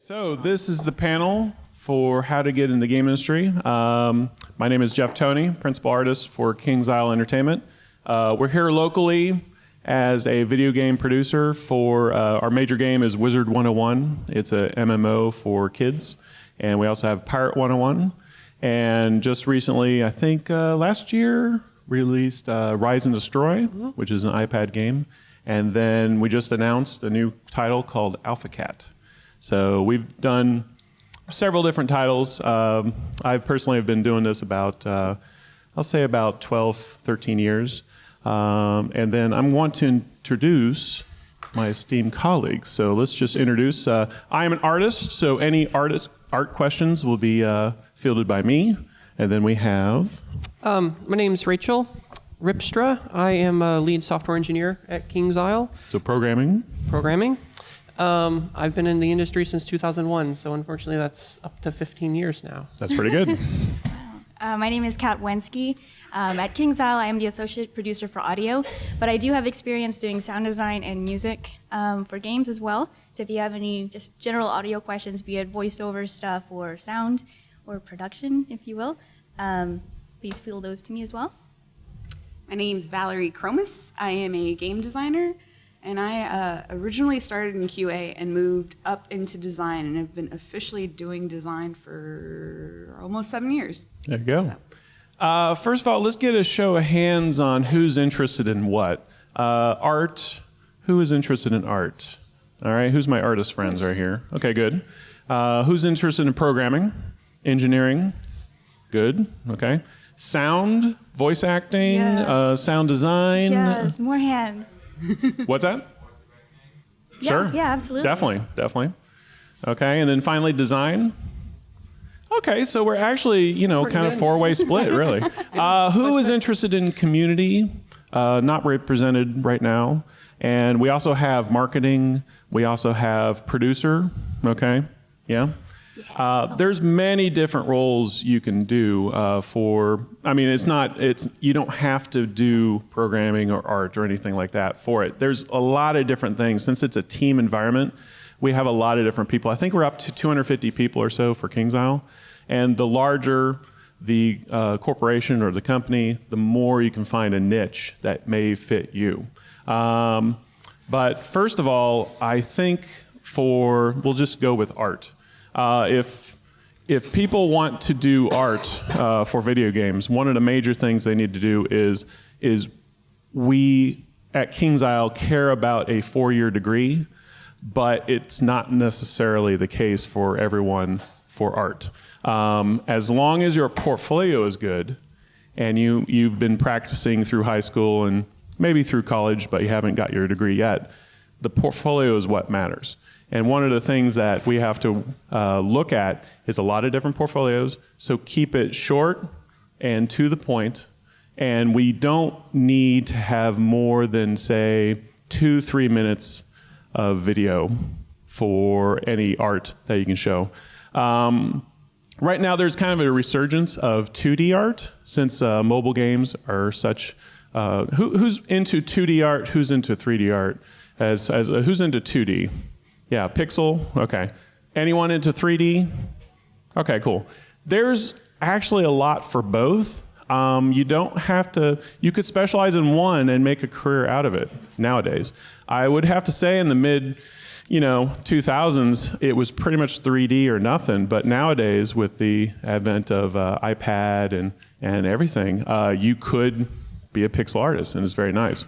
So this is the panel for how to get in the game industry. My name is Jeff Toney, principal artist for Kings Isle Entertainment. We're here locally as a video game producer for our major game is Wizard 101. It's a MMO for kids. And we also have Pirate 101. And just recently, I think last year, released Rise and Destroy, which is an iPad game. And then we just announced a new title called Alpha Cat. So we've done several different titles. I personally have been doing this about, I'll say about 12, 13 years. And then I'm going to introduce my esteemed colleagues. So let's just introduce, I am an artist, so any art questions will be fielded by me. And then we have... My name's Rachel Ripstra. I am a lead software engineer at Kings Isle. So programming. I've been in the industry since 2001, so unfortunately that's up to 15 years now. That's pretty good. My name is Kat Wensky. At Kings Isle, I am the associate producer for audio, but I do have experience doing sound design and music for games as well. So if you have any just general audio questions, be it voiceover stuff or sound or production, if you will, please field those to me as well. My name's Valerie Kromis. I am a game designer. And I originally started in QA and moved up into design and have been officially doing design for almost 7 years. There you go. First of all, let's get a show of hands on who's interested in what. Art. Who is interested in art? All right, who's my artist friends right here? Okay, good. Who's interested in programming? Engineering? Good, okay. Sound, voice acting, Yes. sound design? Yes, more hands. What's that? Yeah, Sure. yeah, absolutely. Definitely. Okay, and then finally design. Okay, so we're actually, kind of four-way split, really. Who is interested in community? Not represented right now. And we also have marketing. We also have producer. Okay, yeah. There's many different roles you can do you don't have to do programming or art or anything like that for it. There's a lot of different things. Since it's a team environment, we have a lot of different people. I think we're up to 250 people or so for Kings Isle. And the larger the corporation or the company, the more you can find a niche that may fit you. But first of all, I think we'll just go with art. If people want to do art for video games, one of the major things they need to do is we at Kings Isle care about a 4-year degree, but it's not necessarily the case for everyone for art. As long as your portfolio is good and you've been practicing through high school and maybe through college, but you haven't got your degree yet, the portfolio is what matters. And one of the things that we have to look at is a lot of different portfolios, so keep it short and to the point, and we don't need to have more than, say, 2-3 minutes of video for any art that you can show. Right now there's kind of a resurgence of 2D art, since mobile games are such... who's into 2D art? Who's into 3D art? Who's into 2D? Yeah, pixel, okay. Anyone into 3D? Okay, cool. There's actually a lot for both. You don't have to, you could specialize in one and make a career out of it nowadays. I would have to say in the mid, 2000s, it was pretty much 3D or nothing, but nowadays with the advent of iPad and everything, you could be a pixel artist, and it's very nice.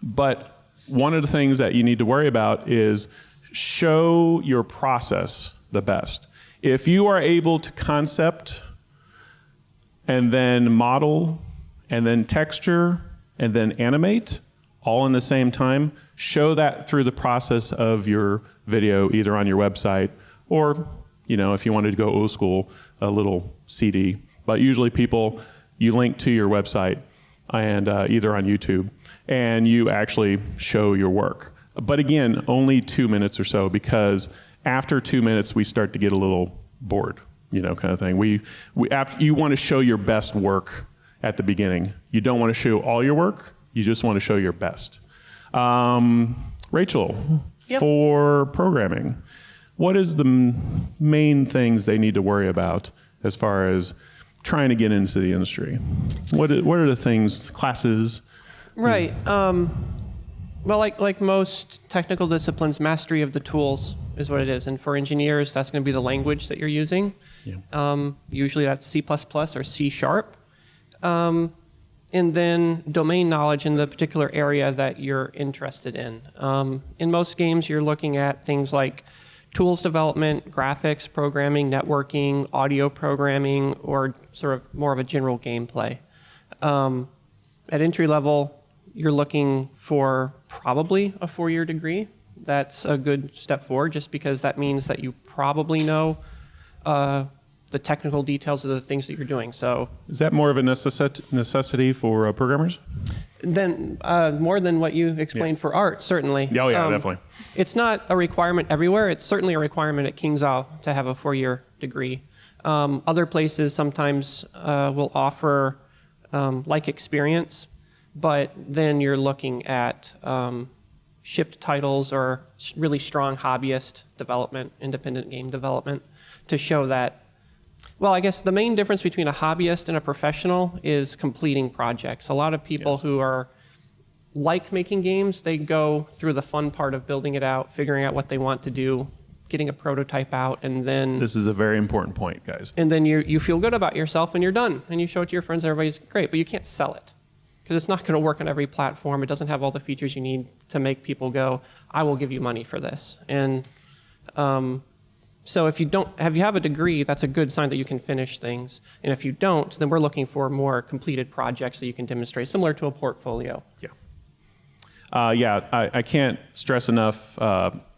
But one of the things that you need to worry about is show your process the best. If you are able to concept and then model and then texture and then animate all in the same time, show that through the process of your video, either on your website or, if you wanted to go old school, a little CD. But usually you link to your website and either on YouTube, and you actually show your work. But again, only 2 minutes or so, because after 2 minutes we start to get a little bored, kind of thing. You want to show your best work at the beginning. You don't want to show all your work. You just want to show your best. Rachel, Yep. for programming. What is the main things they need to worry about as far as trying to get into the industry? What are the things, classes? Right. Well, like most technical disciplines, mastery of the tools is what it is. And for engineers, that's going to be the language that you're using. Yeah. Usually that's C++ or C#. And then domain knowledge in the particular area that you're interested in. In most games, you're looking at things like tools development, graphics, programming, networking, audio programming, or sort of more of a general gameplay. At entry level, you're looking for probably a 4-year degree. That's a good step forward, just because that means that you probably know the technical details of the things that you're doing. So Is that more of a necessity for programmers? then more than what you explained for art, certainly. Oh, yeah, definitely. It's not a requirement everywhere. It's certainly a requirement at KingsIsle to have a 4-year degree. Other places sometimes will offer like experience, but then you're looking at shipped titles or really strong hobbyist development, independent game development, to show that. Well, I guess the main difference between a hobbyist and a professional is completing projects. A lot of people Yes. who are like making games, they go through the fun part of building it out, figuring out what they want to do, getting a prototype out, and then This is a very important point, guys. you feel good about yourself and you're done. And you show it to your friends and everybody's great, but you can't sell it because it's not going to work on every platform. It doesn't have all the features you need to make people go, I will give you money for this. And so if you have a degree, that's a good sign that you can finish things. And if you don't, then we're looking for more completed projects that you can demonstrate, similar to a portfolio. Yeah. I can't stress enough,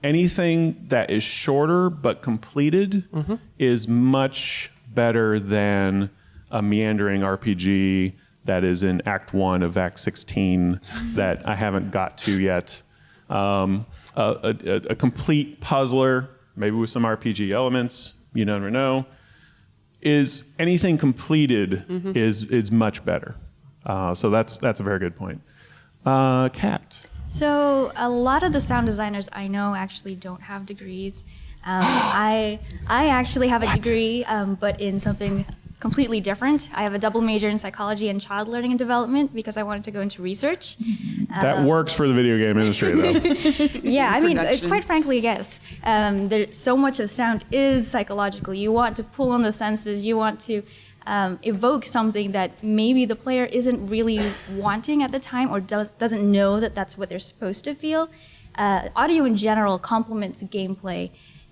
anything that is shorter but completed is much better than a meandering RPG that is in Act 1 of Act 16 that I haven't got to yet. A complete puzzler, maybe with some RPG elements, you never know, is anything completed is much better. So that's a very good point. Kat. So a lot of the sound designers I know actually don't have degrees. I actually have a degree, but in something completely different. I have a double major in psychology and child learning and development because I wanted to go into research. That works for the video game industry, though. Yeah, I mean, Production. quite frankly, yes. There's so much of sound is psychological. You want to pull on the senses. You want to evoke something that maybe the player isn't really wanting at the time or doesn't know that that's what they're supposed to feel. Audio in general complements gameplay.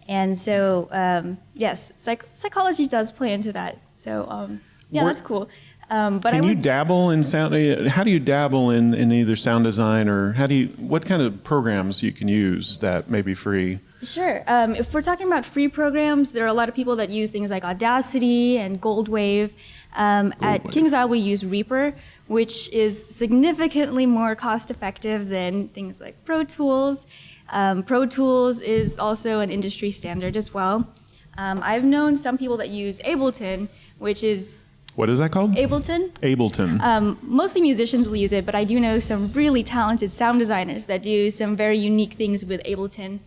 And so, yes, psychology does play into that. So, yeah, that's cool. But Can you dabble in sound? How do you dabble in either sound design or what kind of programs you can use that may be free? Sure. If we're talking about free programs, there are a lot of people that use things like Audacity and Goldwave. At KingsIsle, we use Reaper, which is significantly more cost-effective than things like Pro Tools. Pro Tools is also an industry standard as well. I've known some people that use Ableton, which is What is that called? Ableton. Ableton. Mostly musicians will use it, but I do know some really talented sound designers that do some very unique things with Ableton.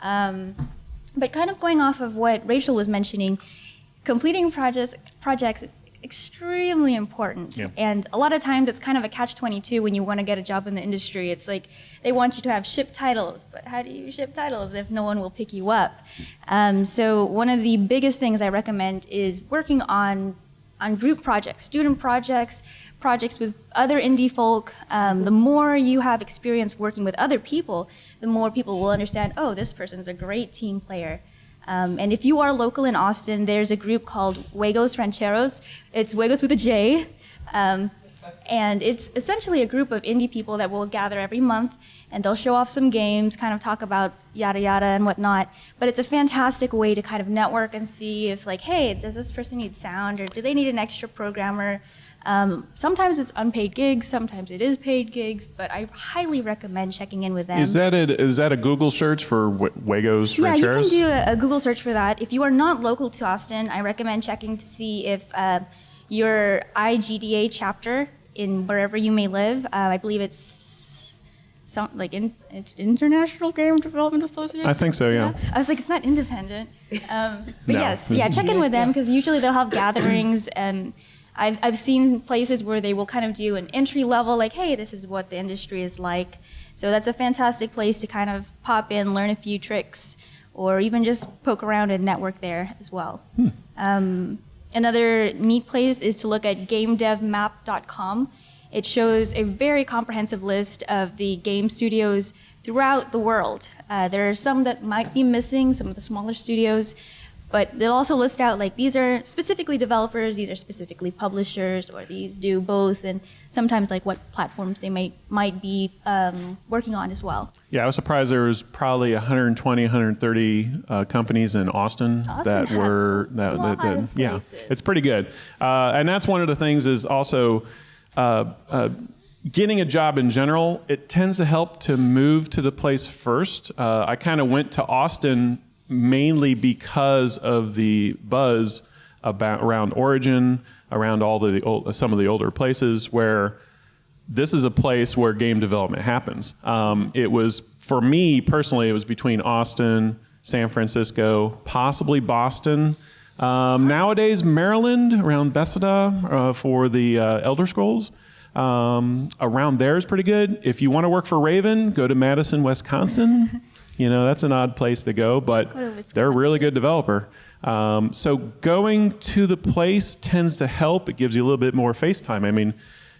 But kind of going off of what Rachel was mentioning, completing projects is extremely important. Yeah. And a lot of times it's kind of a catch-22 when you want to get a job in the industry. It's like they want you to have shipped titles, but how do you ship titles if no one will pick you up? So one of the biggest things I recommend is working on group projects, student projects, projects with other indie folk. The more you have experience working with other people, the more people will understand, oh, this person's a great team player. And if you are local in Austin, there's a group called Juegos Rancheros. It's Juegos with a J. And it's essentially a group of indie people that will gather every month, and they'll show off some games, kind of talk about yada yada and whatnot. But it's a fantastic way to kind of network and see if, like, hey, does this person need sound, or do they need an extra programmer? Sometimes it's unpaid gigs, sometimes it is paid gigs, but I highly recommend checking in with them. Is that a Google search for Juegos Yeah, you can Rancheros? do a Google search for that. If you are not local to Austin, I recommend checking to see if your IGDA chapter in wherever you may live, I believe it's it's International Game Development Association. I think so, yeah. I was like, it's not independent. But No. yes, yeah, check in with them because usually they'll have gatherings, and I've seen places where they will kind of do an entry level, like, hey, this is what the industry is like. So that's a fantastic place to kind of pop in, learn a few tricks, or even just poke around and network there as well. Another neat place is to look at gamedevmap.com. It shows a very comprehensive list of the game studios throughout the world. There are some that might be missing, some of the smaller studios, but they'll also list out like these are specifically developers, these are specifically publishers, or these do both, and sometimes like what platforms they might be working on as well. Yeah, I was surprised there was probably 120, 130 companies in Austin, that has were a lot of yeah, places. it's pretty good. And that's one of the things is also getting a job in general. It tends to help to move to the place first. I kind of went to Austin mainly because of the buzz around Origin, around some of the older places where this is a place where game development happens. It was, for me personally, it was between Austin, San Francisco, possibly Boston. Nowadays, Maryland, around Bethesda for the Elder Scrolls. Around there is pretty good. If you want to work for Raven, go to Madison, Wisconsin. You know, that's an odd place to go, but they're a really good developer. So going to the place tends to help. It gives you a little bit more face time. I mean,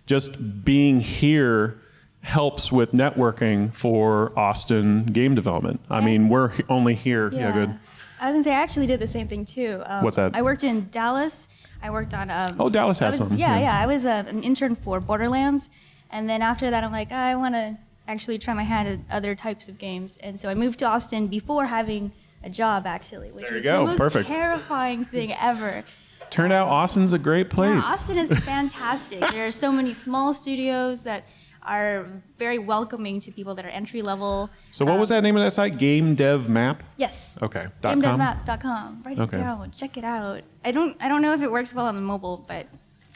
just being here helps with networking for Austin game development. I mean, we're only here. Yeah, good. I was gonna say I actually did the same thing too. What's that? I worked in Dallas. I worked on. Dallas has some. Yeah. I was an intern for Borderlands, and then after that, I'm like, I want to actually try my hand at other types of games, and so I moved to Austin before having a job, actually, which There you is go. the most Perfect. terrifying thing ever. Turned out Austin's a great place. Yeah, Austin is fantastic. There are so many small studios that are very welcoming to people that are entry level. So what was that name of that site? Game Dev Map? Yes. Okay. .com? GameDevMap.com. Write Okay. it down. Check it out. I don't know if it works well on the mobile, but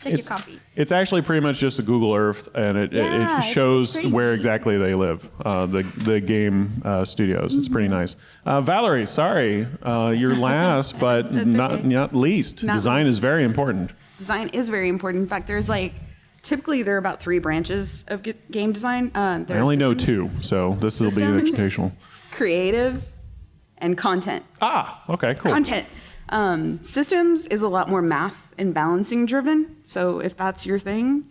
check your copy. It's actually pretty much just a Google Earth, and it Yeah, shows it's pretty where neat. exactly they live, the game studios. It's pretty nice. Valerie, sorry, you're last, but not least. Not Design least. is very important. Design is very important. In fact, typically there are about 3 branches of game design. I only know 2, so this will be Systems. educational. Creative and content. Okay, cool. Content. Systems is a lot more math and balancing driven. So if that's your thing,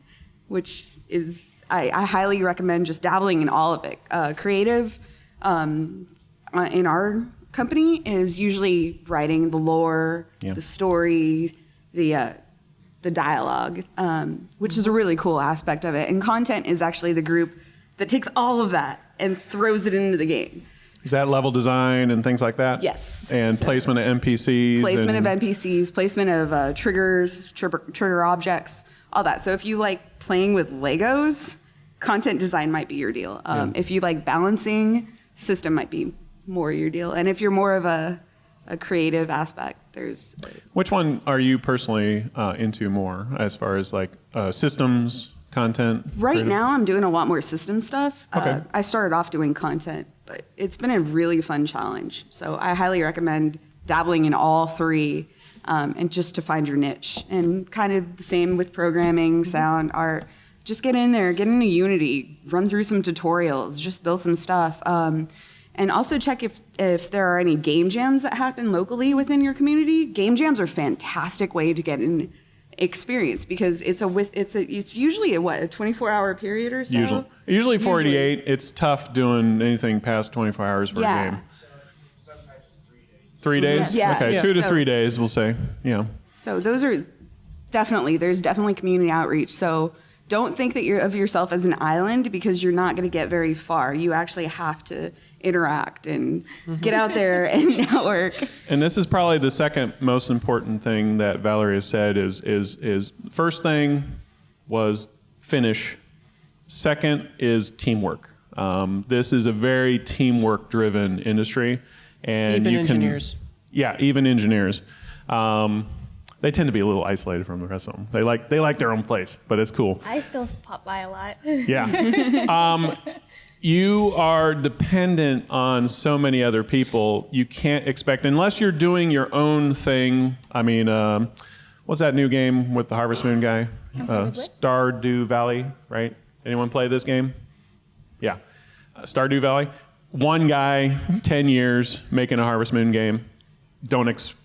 which is, I highly recommend just dabbling in all of it. Creative in our company is usually writing the lore, Yeah. the story, the dialogue, which is a really cool aspect of it. And content is actually the group that takes all of that and throws it into the game. Is that level design and things like that? Yes. And So- placement of NPCs? Placement and- of NPCs, placement of triggers, trigger objects, all that. So if you like playing with Legos, content design might be your deal. If you like balancing, system might be more your deal. And if you're more of a creative aspect, there's... Which one are you personally into more as far as like systems, content? Right creative? now, I'm doing a lot more system stuff. Okay. I started off doing content, but it's been a really fun challenge. So I highly recommend dabbling in all 3 and just to find your niche. And kind of the same with programming, sound, art. Just get in there, get into Unity, run through some tutorials, just build some stuff. And also check if there are any game jams that happen locally within your community. Game jams are a fantastic way to get an experience because it's usually a 24-hour period or so. Usually 488. It's tough doing anything past 24 hours for Yeah. a game. 3 days? Yeah. Okay, Yeah. 2 to So- 3 days, we'll say. Yeah. So there's definitely community outreach. So don't think that you're of yourself as an island because you're not going to get very far. You actually have to interact and get out there and network. And this is probably the second most important thing that Valerie has said is first thing was finish. Second is teamwork. This is a very teamwork driven industry. And Even you engineers. Yeah, even engineers. They tend to be a little isolated from the rest of them. They like their own place, but it's cool. I still pop by a lot. Yeah. you are dependent on so many other people. You can't expect, unless you're doing your own thing. I mean, what's that new game with the Harvest Moon guy? Stardew Valley, right? Anyone play this game? Yeah. Stardew Valley. One guy, 10 years, making a Harvest Moon game. If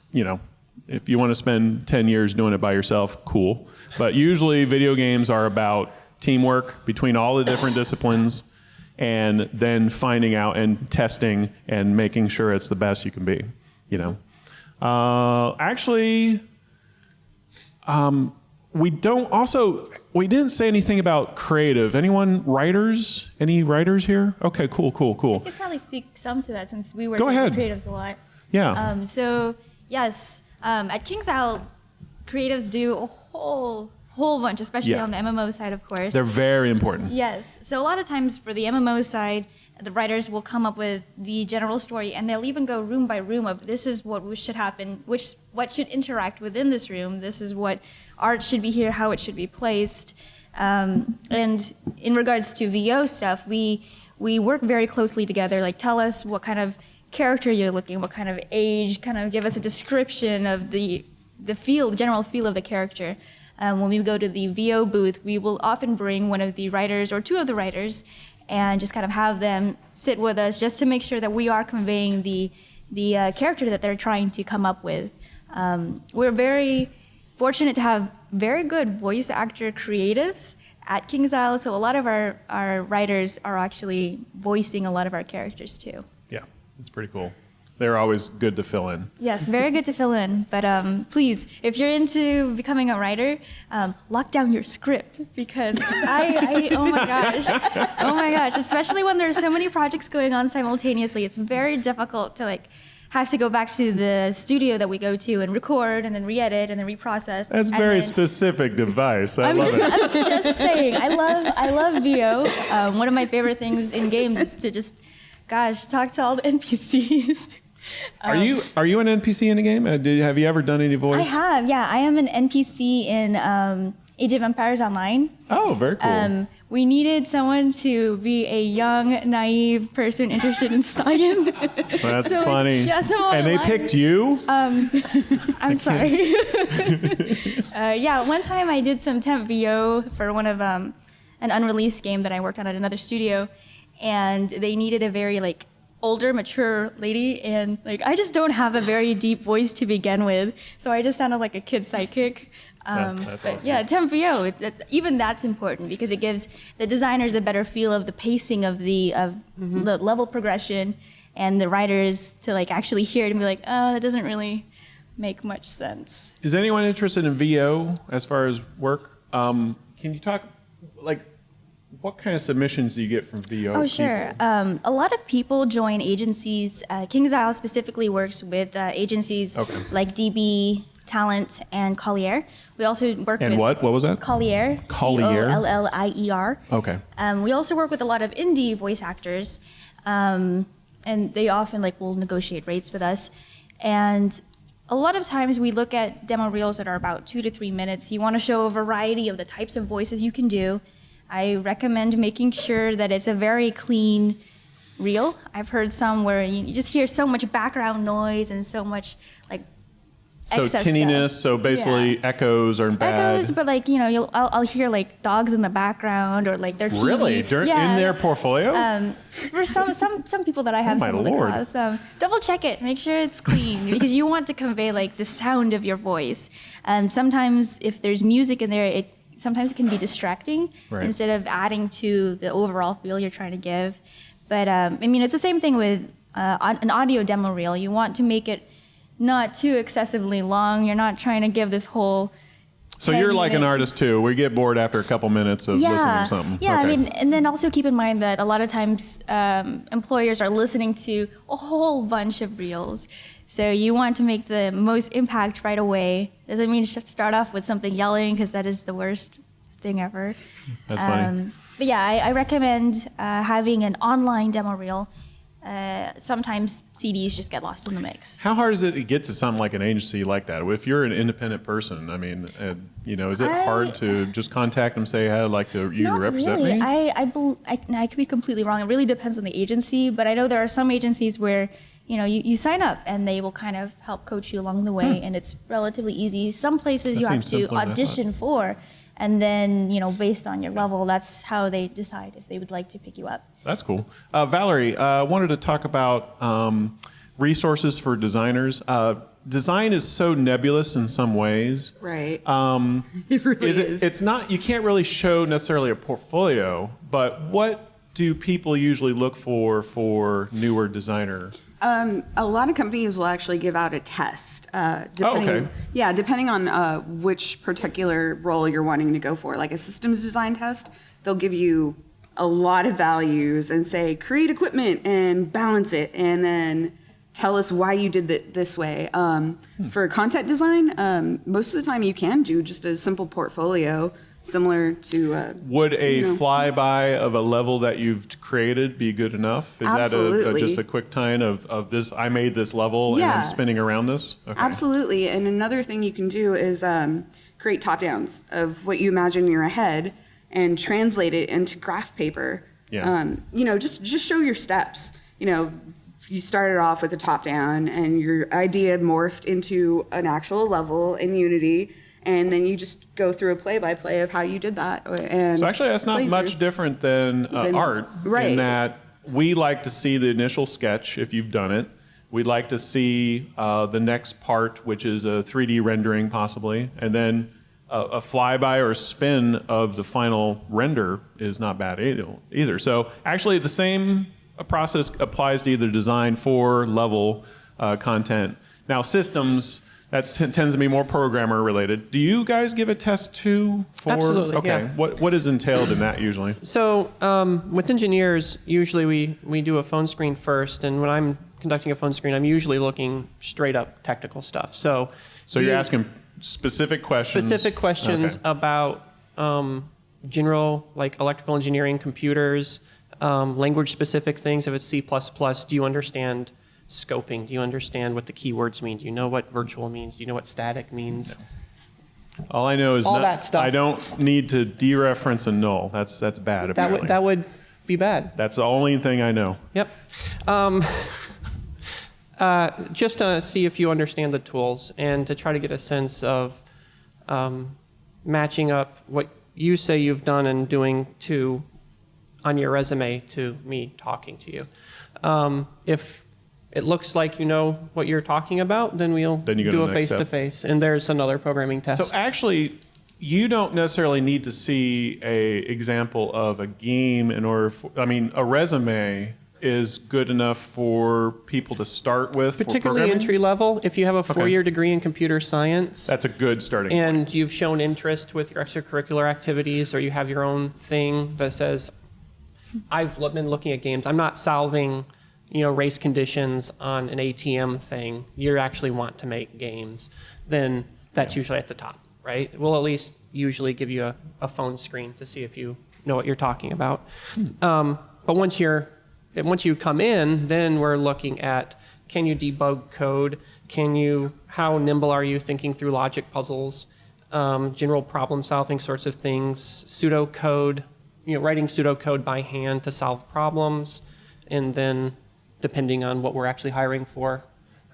you want to spend 10 years doing it by yourself, cool. But usually video games are about teamwork between all the different disciplines, and then finding out and testing and making sure it's the best you can be, we didn't say anything about creative. Anyone writers? Any writers here? Okay, cool. I could probably speak some to that since we work Go with ahead. creatives a lot. Yeah. So yes, at King's Isle, creatives do a whole bunch, especially Yeah. on the MMO side, of course. They're very important. Yes. So a lot of times for the MMO side, the writers will come up with the general story, and they'll even go room by room of this is what should happen, what should interact within this room, this is what art should be here, how it should be placed. And in regards to VO stuff, we work very closely together. Like, tell us what kind of character you're looking, what kind of age, kind of give us a description of the general feel of the character. When we go to the VO booth, we will often bring one of the writers or two of the writers and just kind of have them sit with us just to make sure that we are conveying the character that they're trying to come up with. We're very fortunate to have very good voice actor creatives at King's Isle, so a lot of our writers are actually voicing a lot of our characters too. Yeah, it's pretty cool. They're always good to fill in. Yes, very good to fill in. But please, if you're into becoming a writer, lock down your script because oh my gosh, especially when there's so many projects going on simultaneously, it's very difficult to have to go back to the studio that we go to and record and then re-edit and then reprocess. That's very specific device. I love it. I'm just saying, I love VO. One of my favorite things in games is to just, talk to all the NPCs. Are you an NPC in a game? Have you ever done any voice? I have, yeah. I am an NPC in Age of Empires Online. Oh, very cool. We needed someone to be a young, naive person interested in science. That's funny. And they picked you? I'm sorry. One time I did some temp VO for one of an unreleased game that I worked on at another studio, and they needed a very older, mature lady, and I just don't have a very deep voice to begin with, so I just sounded like a kid sidekick. That's awesome. Yeah, temp VO, even that's important because it gives the designers a better feel of the pacing of the level progression, and the writers to actually hear it and be like, oh, that doesn't really make much sense. Is anyone interested in VO as far as work? Can you talk, what kind of submissions do you get from VO? Oh, sure. A lot of people join agencies. King's Isle specifically works with agencies like DB, Talent, and Collier. We also work with... And what was that? Collier. Collier. Collier. Okay. We also work with a lot of indie voice actors, and they often will negotiate rates with us. And a lot of times we look at demo reels that are about 2 to 3 minutes. You want to show a variety of the types of voices you can do. I recommend making sure that it's a very clean reel. I've heard some where you just hear so much background noise and so much So excess tinniness, stuff. so basically echoes are bad. Echoes, but I'll hear dogs in the background or their TV. Really? In their portfolio? For some people that I have my stumbled Lord. across, double check it, make sure it's clean because you want to convey the sound of your voice. Sometimes if there's music in there, sometimes it can be distracting instead of adding to the overall feel you're trying to give. But it's the same thing with an audio demo reel. You want to make it not too excessively long. You're not trying to give this whole... So you're like an artist too. We get bored after a couple minutes of listening to something. Yeah, Okay. and then also keep in mind that a lot of times employers are listening to a whole bunch of reels. So you want to make the most impact right away. Doesn't mean just start off with something yelling because that is the worst thing ever. That's funny. But yeah, I recommend having an online demo reel. sometimes CDs just get lost in the mix. How hard is it to get to something like an agency like that? If you're an independent person, I mean, is it hard to just contact them, say, hey, I'd like you to represent really. me? I could be completely wrong. It really depends on the agency, but I know there are some agencies where you sign up and they will kind of help coach you along the way, and it's relatively easy. Some places That you have seems to simpler than I audition for, and then based on your level, that's how they decide if they would like to pick you up. That's cool. Valerie, I wanted to talk about resources for designers. Design is so nebulous in some ways. Right. It really is. It's not, you can't really show necessarily a portfolio, but what do people usually look for newer designer? A lot of companies will actually give out a test. Okay. Yeah, depending on which particular role you're wanting to go for. Like a systems design test, they'll give you a lot of values and say, create equipment and balance it, and then tell us why you did it this way. For content design, most of the time you can do just a simple portfolio similar to... Would a flyby of a level that you've created be good enough? Is Absolutely. that just a quick tie-in of this, I made this level and I'm spinning around this? Okay. Absolutely. And another thing you can do is create top-downs of what you imagine in your head and translate it into graph paper. Yeah. Just show your steps. You started off with a top-down and your idea morphed into an actual level in Unity, and then you just go through a play-by-play of how you did that. And So actually, that's not much different than art, right. in that we like to see the initial sketch, if you've done it. We'd like to see the next part, which is a 3D rendering possibly, and then a flyby or a spin of the final render is not bad either. So actually, the same process applies to either design for level content. Now, systems, that tends to be more programmer related. Do you guys give a test too? Absolutely, Okay. yeah. What is entailed in that usually? So with engineers, usually we do a phone screen first, and when I'm conducting a phone screen, I'm usually looking straight up technical stuff. So You're asking specific questions? Specific questions Okay. about general, like electrical engineering, computers, language-specific things. If it's C++, do you understand scoping? Do you understand what the keywords mean? Do you know what virtual means? Do you know what static means? All I know is All that stuff. I don't need to dereference a null. That's bad. Apparently. That would be bad. That's the only thing I know. Yep. Just to see if you understand the tools and to try to get a sense of matching up what you say you've done and doing on your resume to me talking to you. If it looks like you know what you're talking about, then we'll Then you go to do a the next step. face-to-face, and there's another programming test. So actually, you don't necessarily need to see a example of a game in order for, a resume is good enough for people to start with. Particularly for programming? entry level, if you have a four-year degree in computer science, That's a good starting point. and you've shown interest with your extracurricular activities, or you have your own thing that says, I've been looking at games, I'm not solving race conditions on an ATM thing, you actually want to make games, then that's usually at the top, right? We'll at least usually give you a phone screen to see if you know what you're talking about. But once you come in, then we're looking at, can you debug code? How nimble are you thinking through logic puzzles? General problem solving sorts of things, pseudocode, writing pseudocode by hand to solve problems, and then depending on what we're actually hiring for,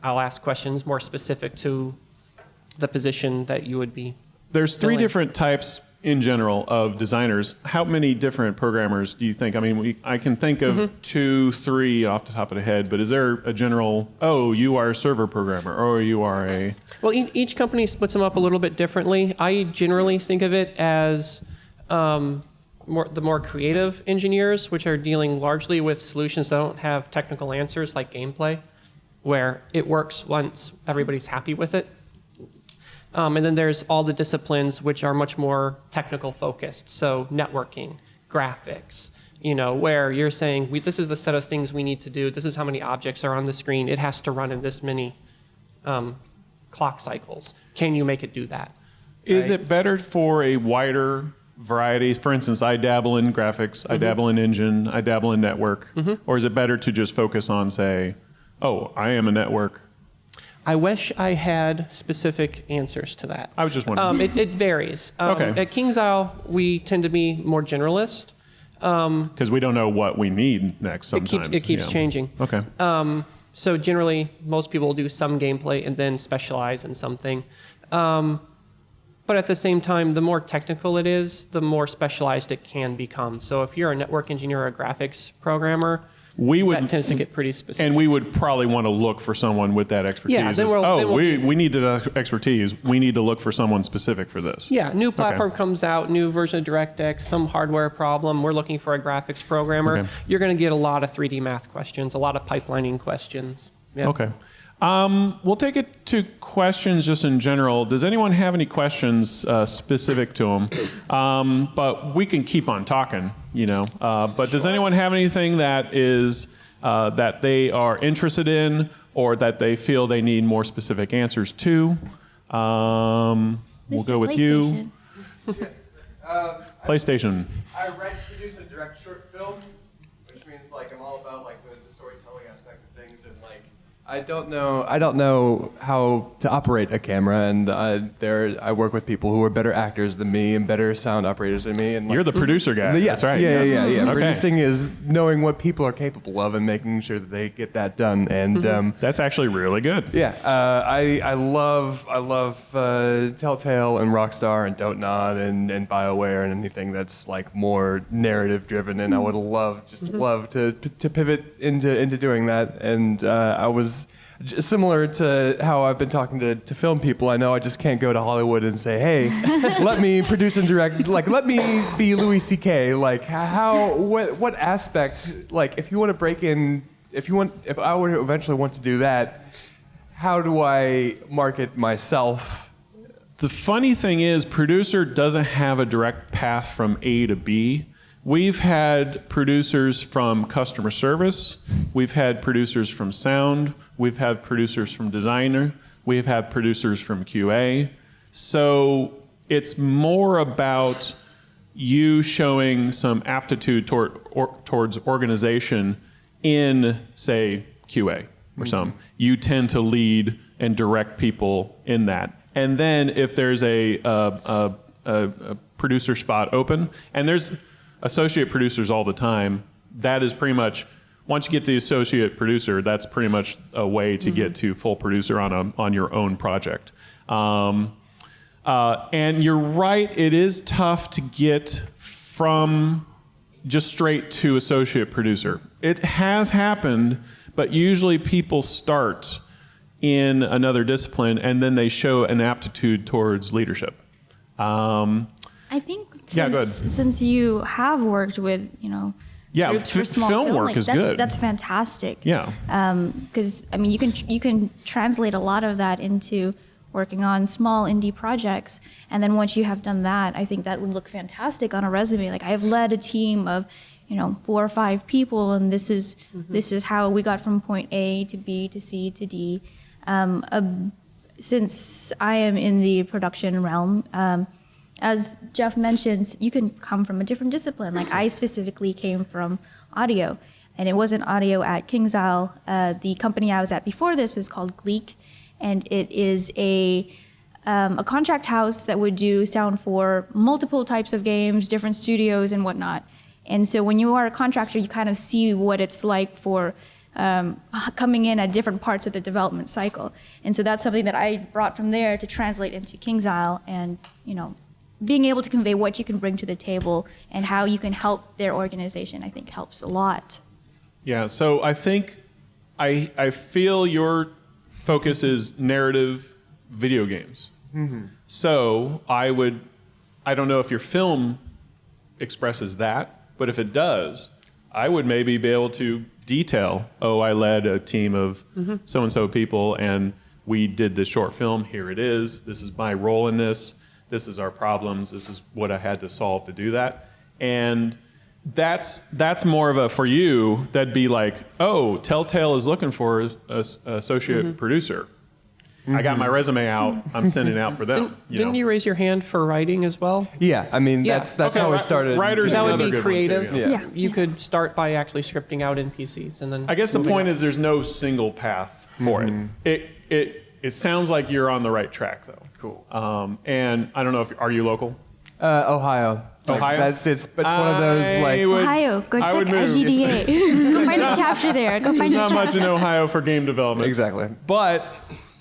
I'll ask questions more specific to the position that you would be. There's three filling. different types in general of designers. How many different programmers do you think? I can think of 2, 3 off the top of the head, but is there a general, you are a server programmer, or you are a... Well, each company splits them up a little bit differently. I generally think of it as the more creative engineers, which are dealing largely with solutions that don't have technical answers like gameplay, where it works once everybody's happy with it. And then there's all the disciplines which are much more technical focused. So networking, graphics, where you're saying, this is the set of things we need to do. This is how many objects are on the screen. It has to run in this many clock cycles. Can you make it do that? Is it better for a wider variety? For instance, I dabble in graphics, I dabble in engine, I dabble in network. Or is it better to just focus on, say, oh, I am a network? I wish I had specific answers to that. I was just wondering. It varies. Okay. At Kings Isle, we tend to be more generalist. Because we don't know what we need next sometimes. It keeps changing. Okay. So generally, most people do some gameplay and then specialize in something. But at the same time, the more technical it is, the more specialized it can become. So if you're a network engineer or a graphics programmer, that tends to get pretty specific. And we would probably want to look for someone with that expertise. Yeah, then we need the expertise. We need to look for someone specific for this. Yeah, new platform comes out, new version of DirectX, some hardware problem. We're looking for a graphics programmer. Okay. You're going to get a lot of 3D math questions, a lot of pipelining questions. Yeah. Okay. We'll take it to questions just in general. Does anyone have any questions specific to them? But we can keep on talking, But does anyone have anything that is that they are interested in or that they feel they need more specific answers to? We'll go with you. PlayStation. I write, produce, and direct short films, which means I'm all about the storytelling aspect of things, and I don't know how to operate a camera, and I work with people who are better actors than me and better sound operators than me. And You're the producer guy. Yes, That's right. Yeah. Okay. Producing is knowing what people are capable of and making sure that they get that done. And That's actually really good. yeah, I love Telltale and Rockstar and Don't Nod and BioWare and anything that's more narrative driven. And I would love to pivot into doing that. And I was similar to how I've been talking to film people. I know I just can't go to Hollywood and say, hey, let me produce and direct, let me be Louis C.K. What aspect, if you want to break in, if I were to eventually want to do that, how do I market myself? The funny thing is, producer doesn't have a direct path from A to B. We've had producers from customer service. We've had producers from sound. We've had producers from designer. We've had producers from QA. So it's more about you showing some aptitude towards organization in, say, QA or some. You tend to lead and direct people in that. And then if there's a producer spot open, and there's associate producers all the time, that is pretty much, once you get the associate producer, that's pretty much a way to get to full producer on your own project. And you're right, it is tough to get from just straight to associate producer. It has happened, but usually people start in another discipline and then they show an aptitude towards leadership. I think Yeah, go ahead. since you have worked with, groups for small film work is good. That's fantastic. Yeah. Because you can translate a lot of that into working on small indie projects, and then once you have done that, I think that would look fantastic on a resume. I've led a team of 4 or 5 people, and this is how we got from point A to B to C to D. Since I am in the production realm, as Jeff mentioned, you can come from a different discipline. I specifically came from audio, and it wasn't audio at Kings Isle. The company I was at before this is called Gleek, and it is a contract house that would do sound for multiple types of games, different studios and whatnot. And so when you are a contractor, you kind of see what it's like for coming in at different parts of the development cycle. And so that's something that I brought from there to translate into Kings Isle, and being able to convey what you can bring to the table and how you can help their organization, I think helps a lot. Yeah, so I think I feel your focus is narrative video games. Mm-hmm. So I don't know if your film expresses that, but if it does, I would maybe be able to detail, I led a team of so-and-so people and we did this short film, here it is, this is my role in this is our problems, this is what I had to solve to do that. And that's more of a, for you, that'd be Telltale is looking for an associate producer. I got my resume out. I'm sending it out for them. Didn't you raise your hand for writing as well? Yeah, I mean, Yeah. that's Okay, how it started. writers That would another be good one, too, creative. yeah. Yeah. You could start by actually scripting out NPCs and then. I guess the moving point on. is there's no single path for it. It sounds like you're on the right track though. Cool. And I don't know if are you local? Ohio. Ohio? It's one of those like. Ohio, go I check would our move. GDA. Go find a chapter there. Go find There's a not chapter. much in Ohio for game development. Exactly. But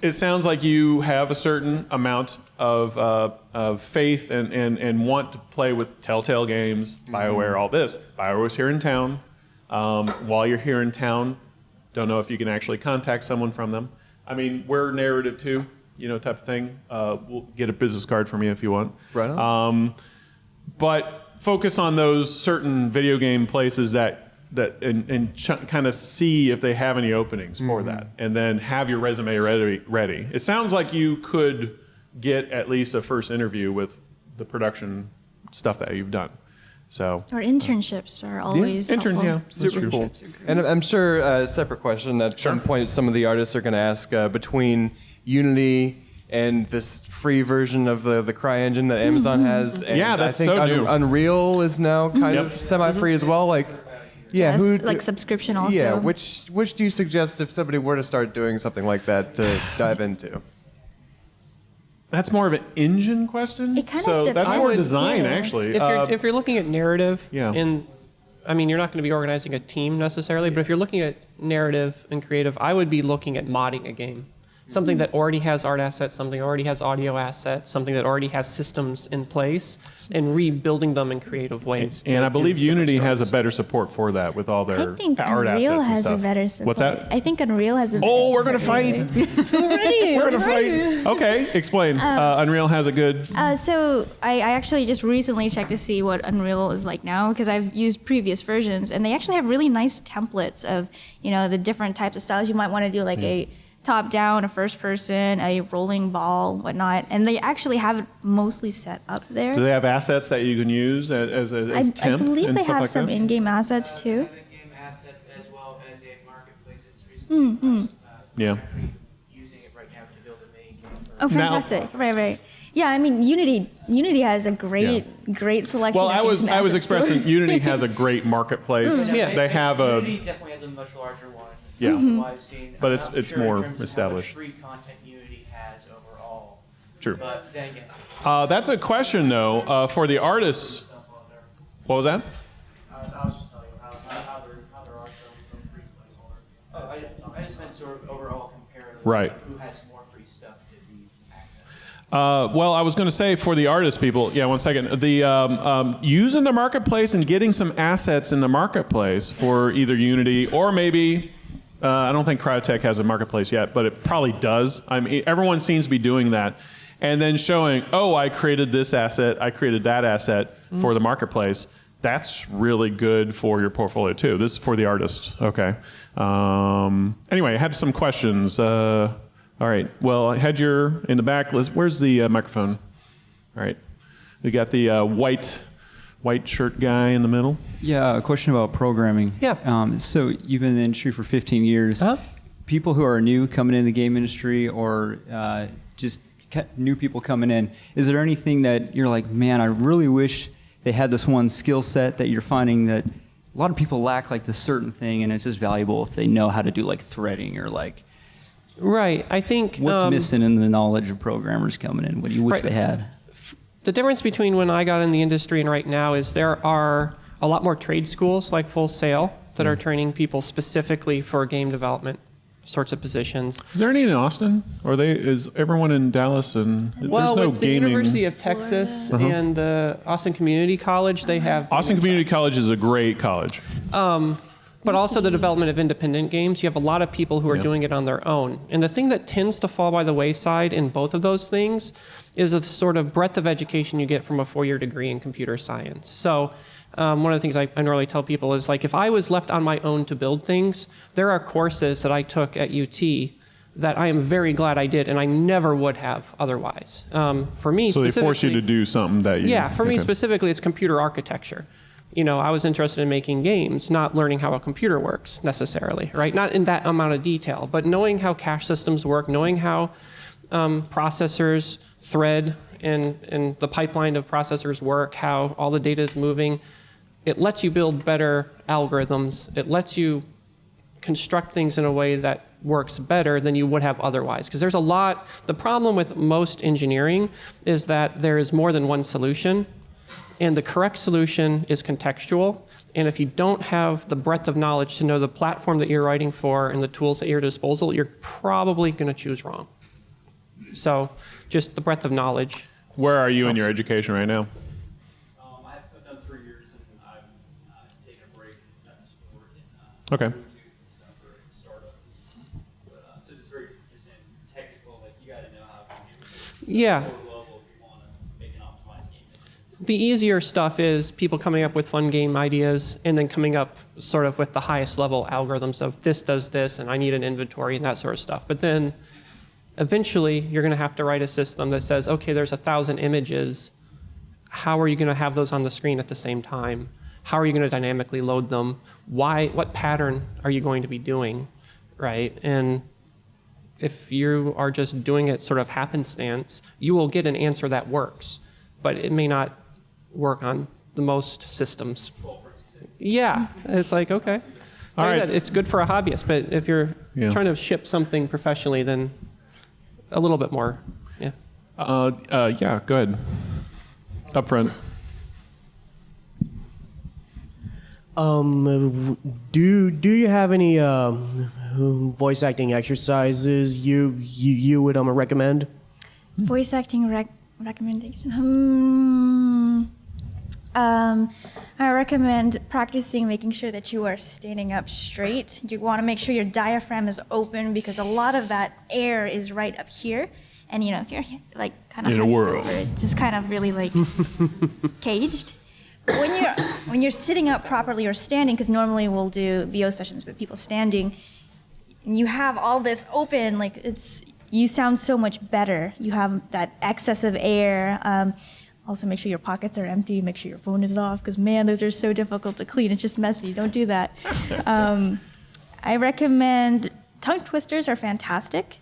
it sounds like you have a certain amount of faith and want to play with Telltale Games, BioWare, all this. BioWare's here in town. While you're here in town, don't know if you can actually contact someone from them. I mean, we're narrative too, type of thing. We'll get a business card from you if you want. Right on. But focus on those certain video game places kind of see if they have any openings for that, and then have your resume ready. It sounds like you could get at least a first interview with the production stuff that you've done. So Or internships are always helpful. super cool. And I'm sure a separate question that at some point some of the artists are going to ask between Unity and this free version of the CryEngine that Amazon has. And Yeah, that's I think so new. Unreal is now kind Yep. of semi-free as well. Like, yeah, Yes, who like subscription also. Yeah, which do you suggest if somebody were to start doing something like that to dive into? That's more of an engine question. It kinda so that's depends, more design too. actually. If you're looking at narrative, Yeah. I mean, you're not going to be organizing a team necessarily, but if you're looking at narrative and creative, I would be looking at modding a game. Something that already has art assets, something that already has audio assets, something that already has systems in place, and rebuilding them in creative ways. and I to believe give different Unity has a strokes. better support for that with all their I think art assets Unreal and has stuff. a better support. What's that? I think Unreal has a better Oh, we're gonna support. fight. Ready, We're gonna ready. fight. Okay, explain. Unreal has a good. So I actually just recently checked to see what Unreal is like now because I've used previous versions, and they actually have really nice templates of the different types of styles you might want to do, like a top down, a first person, a rolling ball, whatnot, and they actually have it mostly set up there. Do they have assets that you can use as I temp believe and they stuff have like some that? in-game assets too. In-game assets as well as a marketplace. It's recently Yeah. actually using it right now to build a main game. Oh, fantastic! Right. Yeah, I mean Unity has a great selection. Well, of I was in-game assets, expressing too. Unity has a great marketplace. Yeah. They have Unity a definitely has a much larger one. Yeah. From what I've seen. But I'm it's- not it's sure in more terms of how much established. free content Unity has overall. True. But then again, That's a question though for the artists. stuff on there. What was that? I was just telling you how there are some free placeholder. I just meant sort of overall comparatively. Right. Who has more free stuff to be accessed. Well, I was going to say for the artist people. Yeah, one second. The using the marketplace and getting some assets in the marketplace for either Unity or maybe. I don't think Cryotech has a marketplace yet, but it probably does. I mean, everyone seems to be doing that. And then showing, oh, I created this asset, I created that asset for the marketplace. That's really good for your portfolio too. This is for the artist. Okay. Anyway, I had some questions. All right. Well, I had your in the back. Where's the microphone? All right. We got the white shirt guy in the middle. Yeah, a question about programming. Yeah. So you've been in the industry for 15 years. Uh-huh. People who are new coming in the game industry or just new people coming in, is there anything that you're like, man, I really wish they had this one skill set that you're finding that a lot of people lack, like this certain thing, and it's just valuable if they know how to do like threading or like Right. I think what's missing in the knowledge of programmers coming in? What do you wish Right. they had? The difference between when I got in the industry and right now is there are a lot more trade schools like Full Sail that are training people specifically for game development sorts of positions. Is there any in Austin? Or is everyone in Dallas and Well, there's no with the gaming? University of Texas and the Austin Community College, they have Austin Community College is a great college. but also the development of independent games. You have a lot of people who are Yeah. doing it on their own. And the thing that tends to fall by the wayside in both of those things is the sort of breadth of education you get from a four-year degree in computer science. So one of the things I normally tell people is like, if I was left on my own to build things, there are courses that I took at UT that I am very glad I did, and I never would have otherwise. For me, So they force you specifically- to do something that you... yeah, for me okay. specifically, it's computer architecture. You know, I was interested in making games, not learning how a computer works necessarily, right? Not in that amount of detail, but knowing how cache systems work, knowing how processors thread and the pipeline of processors work, how all the data is moving. It lets you build better algorithms. It lets you construct things in a way that works better than you would have otherwise. Because there's a lot, the problem with most engineering is that there is more than one solution, and the correct solution is contextual. And if you don't have the breadth of knowledge to know the platform that you're writing for and the tools at your disposal, you're probably going to choose wrong. So just the breadth of knowledge. Where are you in your education right now? I've done 3 years and I've taken a break at sport and Okay. moved to stuff for a startup. But, so it's very just it's technical. Like you got to know how to do Yeah. lower level if you want to make an optimized game. The easier stuff is people coming up with fun game ideas and then coming up sort of with the highest level algorithms of this does this and I need an inventory and that sort of stuff. But then eventually you're going to have to write a system that says, okay, there's 1,000 images. How are you going to have those on the screen at the same time? How are you going to dynamically load them? What pattern are you going to be doing, right? And if you are just doing it sort of happenstance, you will get an answer that works, but it may not work on the most systems. Yeah, it's like, okay. All Like I right. said, it's good for a hobbyist, but if you're Yeah. trying to ship something professionally, then a little bit more, yeah. Yeah, go ahead. Up front. Do you have any voice acting exercises you would recommend? Voice acting recommendation. I recommend practicing making sure that you are standing up straight. You want to make sure your diaphragm is open because a lot of that air is right up here. And if you're like kind of In a hunched whirl. over, it's just kind of really like caged. When you're sitting up properly or standing, because normally we'll do VO sessions with people standing, and you have all this open, like you sound so much better. You have that excess of air. Also, make sure your pockets are empty. Make sure your phone is off, because man, those are so difficult to clean. It's just messy. Don't do that. I recommend tongue twisters are fantastic.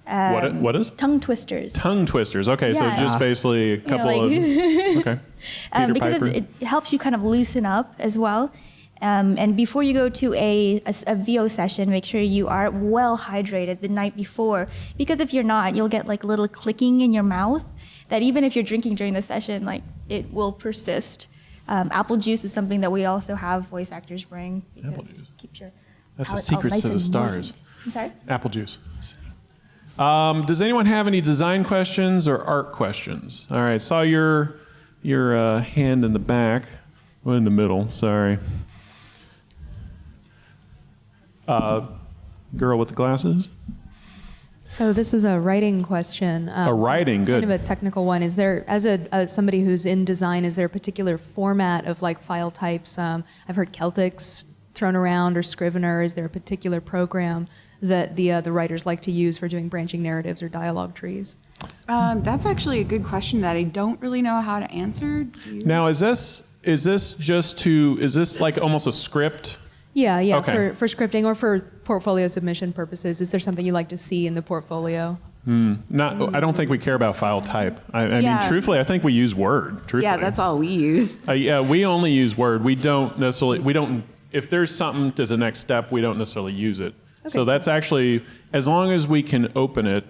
What is? Tongue twisters. Tongue twisters. Okay, so Yeah. just basically a couple like- of. Okay. Peter Because Piper. it helps you kind of loosen up as well. And before you go to a VO session, make sure you are well hydrated the night before. Because if you're not, you'll get like little clicking in your mouth that even if you're drinking during the session, like it will persist. Apple juice is something that we also have voice actors bring because Apple juice. it keeps your That's the palate all secrets nice to the and stars. moist. I'm sorry? Apple juice. Does anyone have any design questions or art questions? All right, saw your hand in the back. Well, in the middle, sorry. Girl with the glasses? So this is a writing question. A writing, good. Kind of a technical one. Is there, as somebody who's in design, is there a particular format of like file types? I've heard Celtics thrown around or Scrivener. Is there a particular program that the writers like to use for doing branching narratives or dialogue trees? That's actually a good question that I don't really know how to answer. Do you? Now, is this like almost a script? Yeah, Okay. for scripting or for portfolio submission purposes. Is there something you like to see in the portfolio? I don't think we care about file type. I mean, Yeah. truthfully, I think we use Word. Truthfully. Yeah, that's all we use. Yeah, we only use Word. We don't necessarily. If there's something to the next step, we don't necessarily use it. So Okay. that's actually, as long as we can open it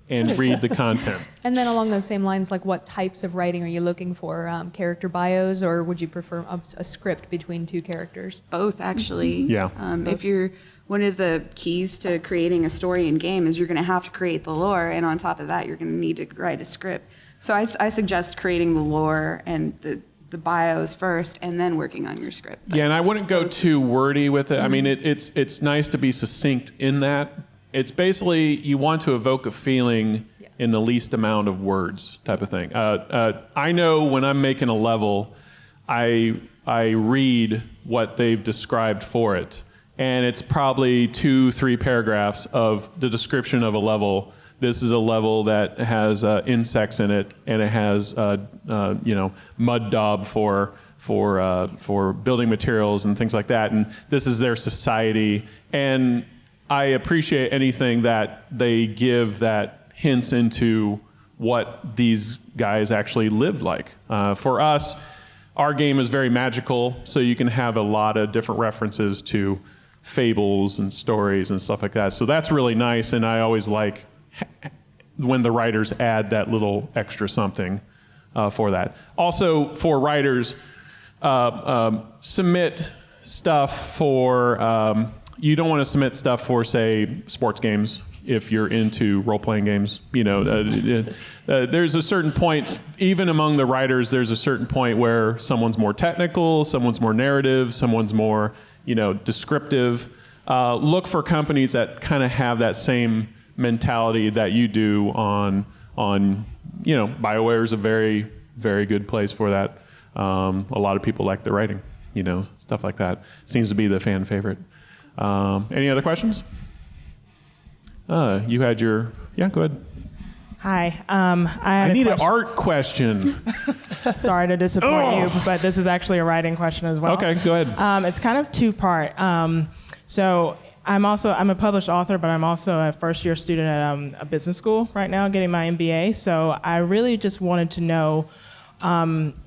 and read the content. And then along those same lines, like what types of writing are you looking for? Character bios, or would you prefer a script between two characters? Both, actually. Yeah. If you're one of the keys to creating a story in game is you're going to have to create the lore, and on top of that, you're going to need to write a script. So I suggest creating the lore and the bios first, and then working on your script. Yeah, and I wouldn't go too wordy with it. I mean, it's nice to be succinct in that. It's basically you want to evoke a feeling in the least amount of words, type of thing. I know when I'm making a level, I read what they've described for it, and it's probably 2-3 paragraphs of the description of a level. This is a level that has insects in it, and it has mud daub for building materials and things like that. And this is their society. And I appreciate anything that they give that hints into what these guys actually lived like. For us, our game is very magical, so you can have a lot of different references to fables and stories and stuff like that. So that's really nice, and I always like when the writers add that little extra something for that. Also, for writers, submit stuff for, you don't want to submit stuff for, say, sports games if you're into role-playing games. You know, there's a certain point, even among the writers, there's a certain point where someone's more technical, someone's more narrative, someone's more, you know, descriptive. Look for companies that kind of have that same mentality that you do on you know, BioWare is a very, very good place for that. A lot of people like the writing, you know, stuff like that. Seems to be the fan favorite. Any other questions? You had your, yeah, go ahead. Hi. I need an art question. Sorry to disappoint you, but this is actually a writing question as well. Okay, go ahead. It's kind of two-part. So I'm a published author, but I'm also a first-year student at a business school right now, getting my MBA. So I really just wanted to know,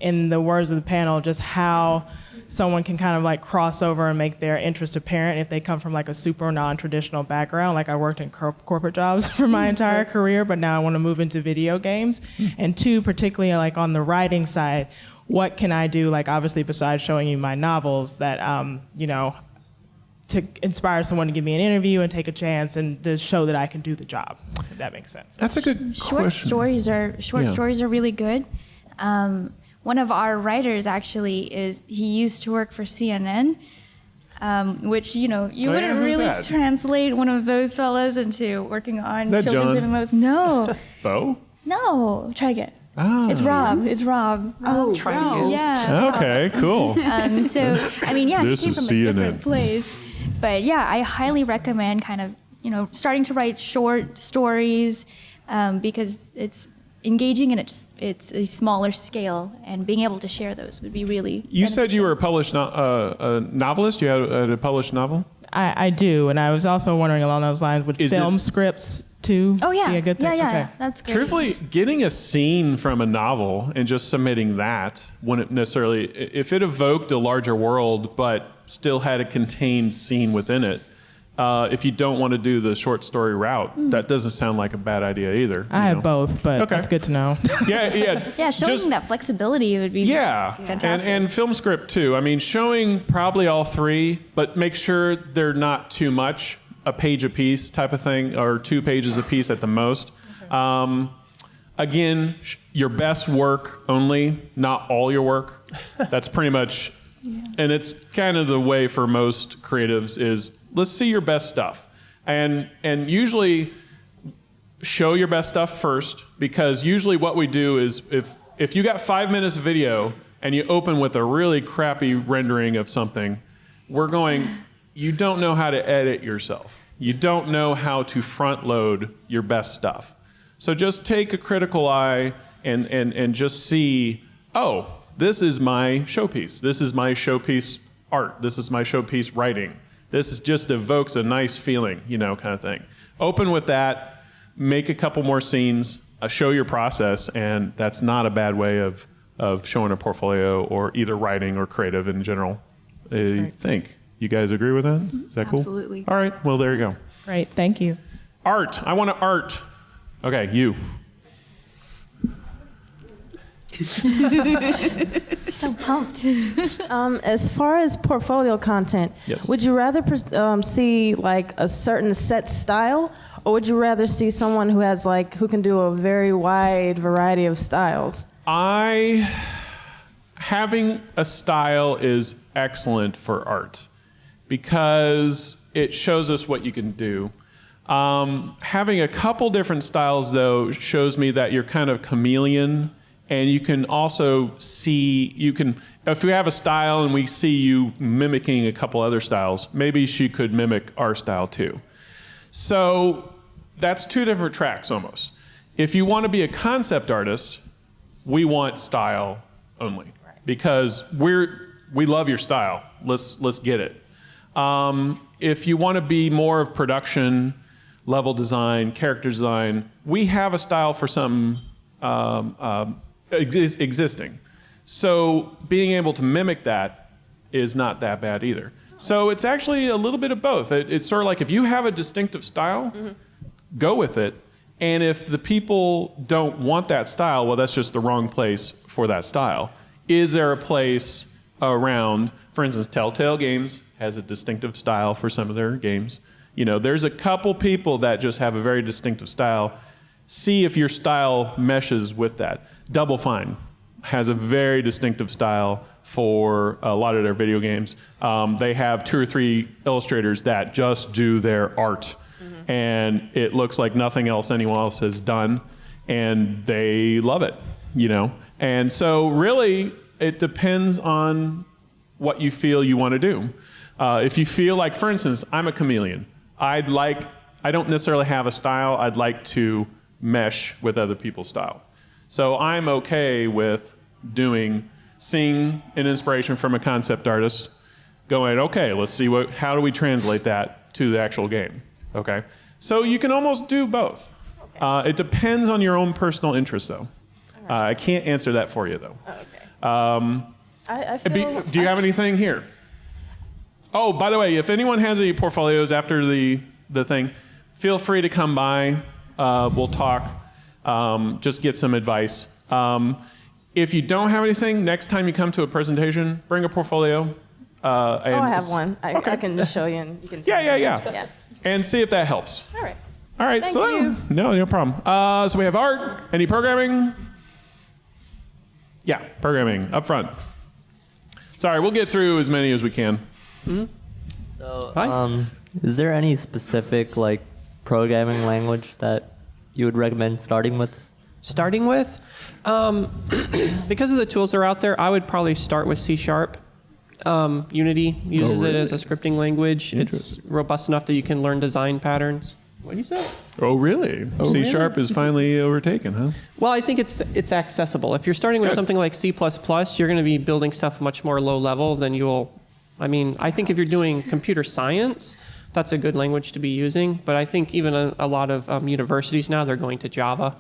in the words of the panel, just how someone can kind of like cross over and make their interest apparent if they come from like a super non-traditional background. Like I worked in corporate jobs for my entire career, but now I want to move into video games. And two, particularly like on the writing side, what can I do, like obviously besides showing you my novels, that, you know, to inspire someone to give me an interview and take a chance and to show that I can do the job, if that makes sense. That's a good Short question. stories are really good. One of our writers actually he used to work for CNN, which, you know, you wouldn't who's really that? translate one of those fellas into working on Is that children's John? MMOs. No, Bo? no, try again. Oh. It's Rob. It's Rob. Oh, try again. Yeah. Okay, cool. So, I mean, yeah, he This came is from a CNN. different place. But yeah, I highly recommend kind of, you know, starting to write short stories because it's engaging and it's a smaller scale, and being able to share those would be really You said you were a published a novelist? You had a published novel? I do, and I was also wondering along those lines, would Is film it- scripts too Oh yeah, be a good thing? yeah, Okay. that's great. Truthfully, getting a scene from a novel and just submitting that wouldn't necessarily, if it evoked a larger world but still had a contained scene within it, if you don't want to do the short story route, that doesn't sound like a bad idea either. I you have know? both, but Okay. that's good to know. Yeah, yeah. Yeah, showing Just- that flexibility would be fantastic. and film script too. I mean, showing probably all three, but make sure they're not too much, a page a piece type of thing, or 2 pages a piece at the most. Again, your best work only, not all your work. That's pretty much, and it's kind of the way for most creatives is, let's see your best stuff. And usually show your best stuff first, because usually what we do is if you got 5 minutes of video and you open with a really crappy rendering of something, we're going, you don't know how to edit yourself. You don't know how to front load your best stuff. So just take a critical eye and just see, oh, this is my showpiece. This is my showpiece art. This is my showpiece writing. This is just evokes a nice feeling, you know, kind of thing. Open with that, make a couple more scenes, show your process, and that's not a bad way of showing a portfolio or either writing or creative in general. I think. You guys agree with that? Is that cool? Absolutely. All right, well, there you go. Great, thank you. Art. I want to art. Okay, you. So pumped. As far as portfolio content, Yes. would you rather see like a certain set style, or would you rather see someone who has like who can do a very wide variety of styles? Having a style is excellent for art because it shows us what you can do. Having a couple different styles, though, shows me that you're kind of chameleon, and you can also see, if you have a style and we see you mimicking a couple other styles, maybe she could mimic our style too. So that's 2 different tracks almost. If you want to be a concept artist, we want style only because we love your style. Let's get it. If you want to be more of production, level design, character design. We have a style for something existing. So being able to mimic that is not that bad either. So it's actually a little bit of both. It's sort of like if you have a distinctive style, go with it. And if the people don't want that style, well, that's just the wrong place for that style. Is there a place around, for instance, Telltale Games has a distinctive style for some of their games. You know, there's a couple people that just have a very distinctive style. See if your style meshes with that. Double Fine has a very distinctive style for a lot of their video games. They have 2 or 3 illustrators that just do their art. And it looks like nothing else anyone else has done. And they love it, you know. And so really, it depends on what you feel you want to do. If you feel like, for instance, I'm a chameleon. I don't necessarily have a style. I'd like to mesh with other people's style. So I'm okay with seeing an inspiration from a concept artist, going, okay, let's see how do we translate that to the actual game, okay? So you can almost do both. Okay. It depends on your own personal interest, though. Right. I can't answer that for you, though. Okay. Do you have anything here? Oh, by the way, if anyone has any portfolios after the thing, feel free to come by. We'll talk. Just get some advice. If you don't have anything, next time you come to a presentation, bring a portfolio. I have one. I can just show you, and you can. Yeah. And see if that helps. All right. All right. Thank you. No problem. So we have art. Any programming? Yeah, programming up front. Sorry, we'll get through as many as we can. Mm-hmm. So, is there any specific programming language that you would recommend starting with? Starting with, because of the tools that are out there, I would probably start with C#. Unity uses it as a scripting language. It's robust enough that you can learn design patterns. What did you say? Oh, really? C# is finally overtaken, huh? Well, I think it's accessible. If you're starting with something like C++, you're going to be building stuff much more low level than I think if you're doing computer science, that's a good language to be using. But I think even a lot of universities now, they're going to Java.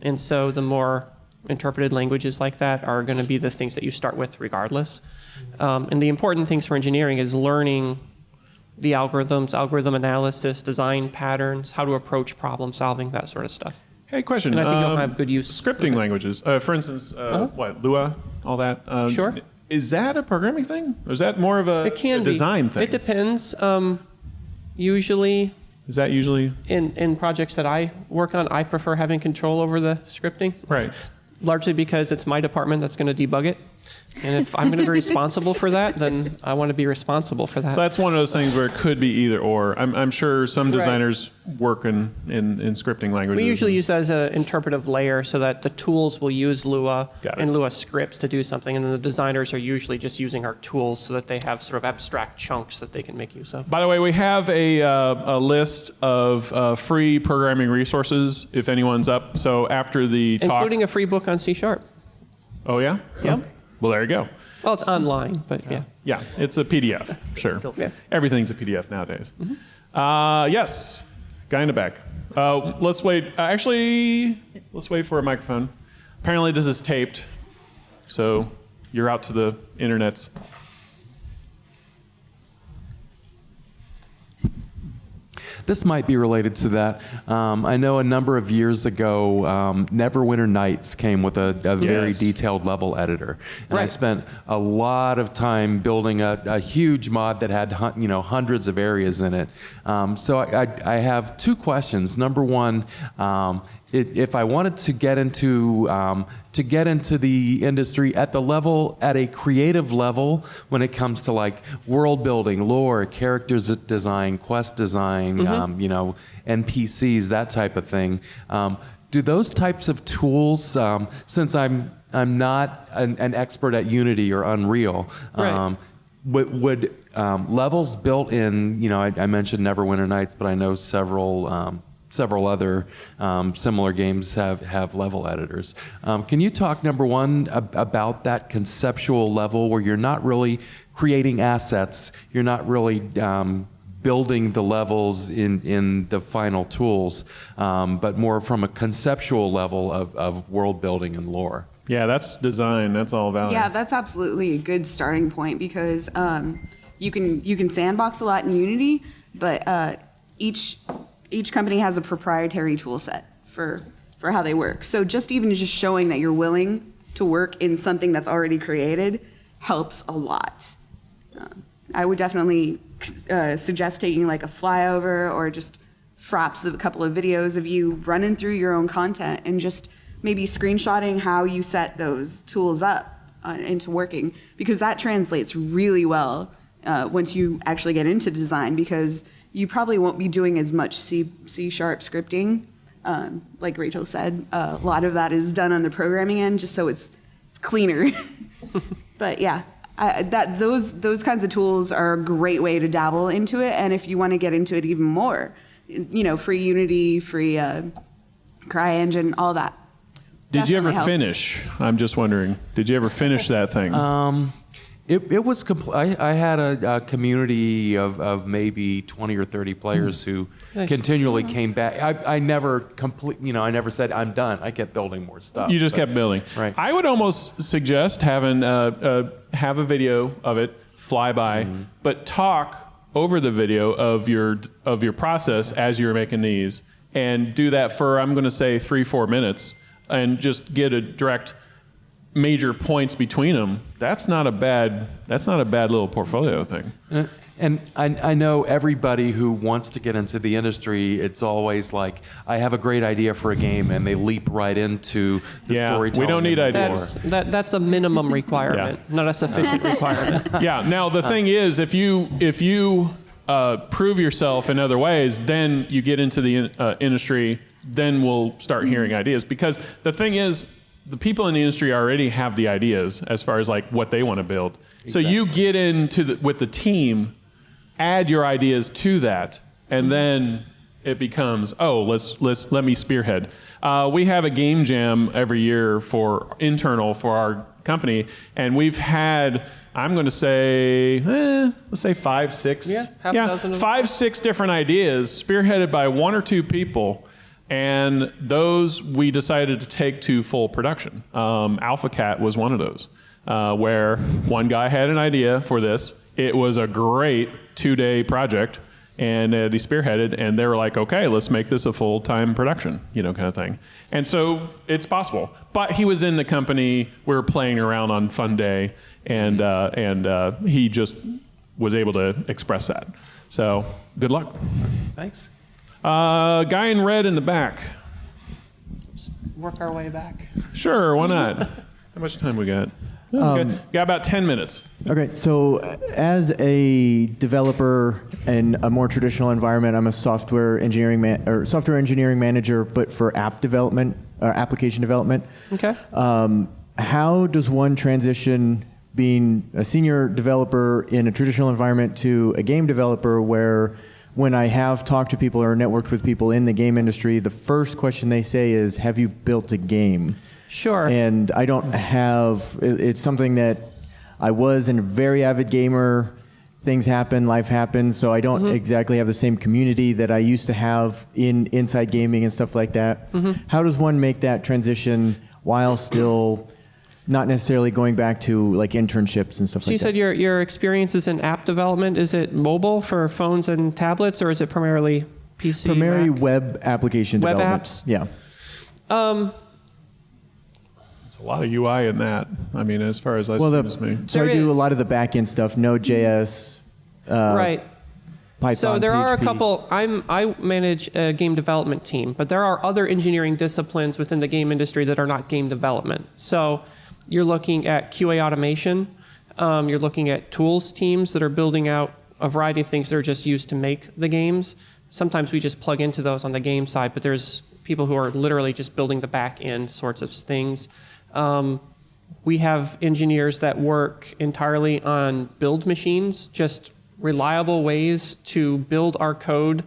And so the more interpreted languages like that are going to be the things that you start with regardless. And the important things for engineering is learning the algorithms, algorithm analysis, design patterns, how to approach problem solving, that sort of stuff. Hey, question. And I think you'll have good use. Scripting languages. For instance, Lua, all that. Sure. Is that a programming thing? Or is that more of a design thing? It depends. Usually... Is that usually? In projects that I work on, I prefer having control over the scripting. Right. Largely because it's my department that's going to debug it. And if I'm going to be responsible for that, then I want to be responsible for that. So that's one of those things where it could be either or. I'm sure some designers work in scripting languages. We usually use that as an interpretive layer so that the tools will use Lua and Lua scripts to do something, and then the designers are usually just using our tools so that they have sort of abstract chunks that they can make use of. By the way, we have a list of free programming resources if anyone's up. So after the talk... Including a free book on C#. Oh, yeah? Yep. Well, there you go. Well, it's online, but yeah. Yeah, it's a PDF, sure. Everything's a PDF nowadays. Mm-hmm. Yes, guy in the back. Let's wait. Let's wait for a microphone. Apparently this is taped, so you're out to the internets. This might be related to that. I know a number of years ago, Neverwinter Nights came with a very detailed level editor. And I spent a lot of time building a huge mod that had hundreds of areas in it. So I have 2 questions. Number one, if I wanted to get into the industry at a creative level, when it comes to world building, lore, characters design, quest design, NPCs, that type of thing, do those types of tools, since I'm not an expert at Unity or Unreal, would levels built in, I mentioned Neverwinter Nights, but I know several other similar games have level editors. Can you talk, number one, about that conceptual level where you're not really creating assets, you're not really building the levels in the final tools, but more from a conceptual level of world building and lore. Yeah, that's design. That's all Valerie. Yeah, that's absolutely a good starting point because you can sandbox a lot in Unity, but each company has a proprietary tool set for how they work. So just showing that you're willing to work in something that's already created helps a lot. I would definitely suggest taking like a flyover or just fraps of a couple of videos of you running through your own content and just maybe screenshotting how you set those tools up into working, because that translates really well once you actually get into design, because you probably won't be doing as much C# scripting. Like Rachel said, a lot of that is done on the programming end just so it's cleaner. But yeah, those kinds of tools are a great way to dabble into it. And if you want to get into it even more, free Unity, free CryEngine, all that. Did you ever helps. finish? I'm just wondering. Did you ever finish that thing? It was I had a community of maybe 20 or 30 players who continually came back. I never I never said I'm done. I kept building more stuff. You just kept building. Right. I would almost suggest having have a video of it, fly by, but talk over the video of your process as you're making these, and do that for, I'm going to say, 3-4 minutes, and just get a direct major points between them. That's not a bad little portfolio thing. And I know everybody who wants to get into the industry, it's always like, I have a great idea for a game, and they leap right into the storytelling. We don't need ideas. That's a minimum requirement, not a sufficient requirement. Yeah. Now the thing is, if you prove yourself in other ways, then you get into the industry. Then we'll start hearing ideas, because the thing is, the people in the industry already have the ideas as far as like what they want to build. Exactly. So you get into with the team, add your ideas to that, and then it becomes, let me spearhead. We have a game jam every year for our company, and we've had, I'm going to say, let's say 5, 6, half a dozen of 5, 6 different ideas spearheaded by 1 or 2 people. And those we decided to take to full production. Alpha Cat was one of those, where one guy had an idea for this. It was a great 2-day project, and he spearheaded, and they were like, okay, let's make this a full-time production, kind of thing. And so it's possible. But he was in the company, we were playing around on Fun Day, and he just was able to express that. So good luck. Thanks. Guy in red in the back. Work our way back. Sure, why not? How much time we got? Got about 10 minutes. Okay, so as a developer in a more traditional environment, I'm a software engineering manager, but for app development or application development. Okay. How does one transition being a senior developer in a traditional environment to a game developer, where when I have talked to people or networked with people in the game industry, the first question they say is, have you built a game? Sure. And I don't have, it's something that I was a very avid gamer. Things happen, life happens, so I don't exactly have the same community that I used to have inside gaming and stuff like that. How does one make that transition while still not necessarily going back to like internships and stuff So like that? you said your experience is in app development. Is it mobile for phones and tablets, or is it primarily PC? Primarily Mac? web application Web development. apps? Yeah. It's a lot of UI in that. I mean, as far as I So There I do a is. lot of the back-end stuff, Node.js, Right. Python, So there are a PHP. couple. I manage a game development team, but there are other engineering disciplines within the game industry that are not game development. So you're looking at QA automation. You're looking at tools teams that are building out a variety of things that are just used to make the games. Sometimes we just plug into those on the game side, but there's people who are literally just building the back end sorts of things. We have engineers that work entirely on build machines, just reliable ways to build our code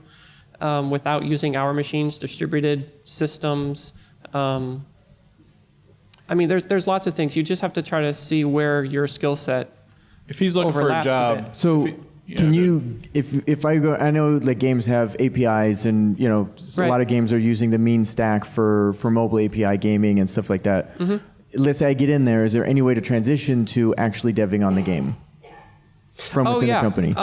without using our machines, distributed systems. I mean, there's lots of things. You just have to try to see where your skill set If he's looking for a overlaps a job, bit. So Can you, if I go, I know like games have APIs, and a lot of games are using the mean stack for mobile API gaming and stuff like that. Mm-hmm. Let's say I get in there. Is there any way to transition to actually deving on the game from within the company?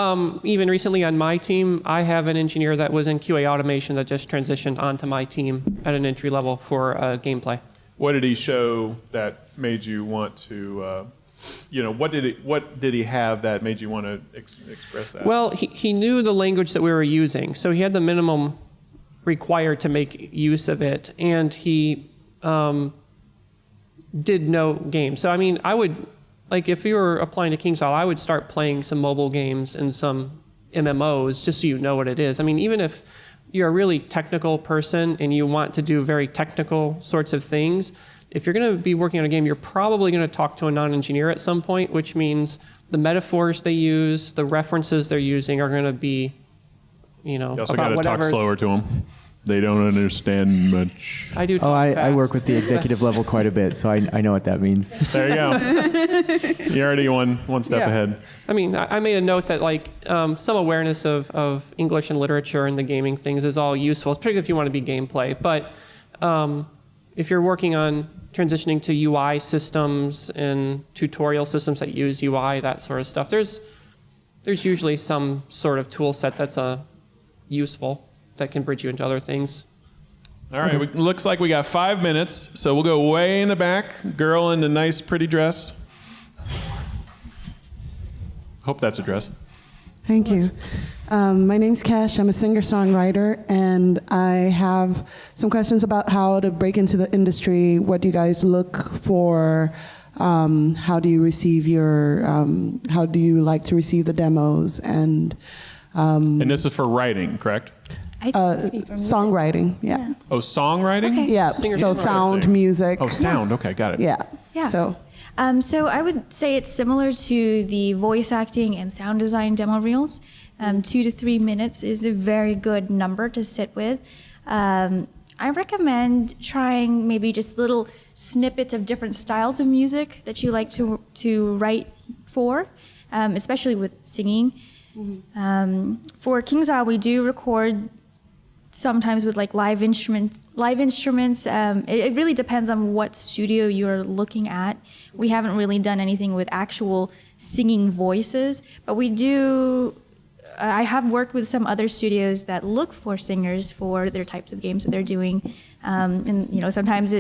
Even recently on my team, I have an engineer that was in QA automation that just transitioned onto my team at an entry level for gameplay. What did he show that made you want to? What did he have that made you want to express that? Well, he knew the language that we were using, so he had the minimum required to make use of it, and he did know games. So I mean, I would, like, if you were applying to KingsIsle, I would start playing some mobile games and some MMOs just so you know what it is. I mean, even if you're a really technical person and you want to do very technical sorts of things, if you're going to be working on a game, you're probably going to talk to a non-engineer at some point, which means the metaphors they use, the references they're using are going to be, you also got to talk slower to them. They don't understand much. I do talk fast. I work with the executive level quite a bit, so I know what that means. There you go. You're already one step ahead. I mean, I made a note that some awareness of English and literature and the gaming things is all useful, particularly if you want to be gameplay. But if you're working on transitioning to UI systems and tutorial systems that use UI, that sort of stuff, there's usually some sort of tool set that's useful that can bridge you into other things. All right, looks like we got 5 minutes, so we'll go way in the back. Girl in the nice, pretty dress. Hope that's a dress. Thank you. My name's Cash. I'm a singer-songwriter, and I have some questions about how to break into the industry. What do you guys look for? How do you receive how do you like to receive the demos? And this is for writing, correct? Songwriting, yeah. Oh, songwriting? Okay. Yeah, so sound, music. Oh, sound, okay, got it. Yeah. So I would say it's similar to the voice acting and sound design demo reels. 2 to 3 minutes is a very good number to sit with. I recommend trying maybe just little snippets of different styles of music that you like to write for, especially with singing. Mm-hmm. For KingsIsle, we do record sometimes with live instruments. It really depends on what studio you're looking at. We haven't really done anything with actual singing voices, but we do. I have worked with some other studios that look for singers for their types of games that they're doing. And sometimes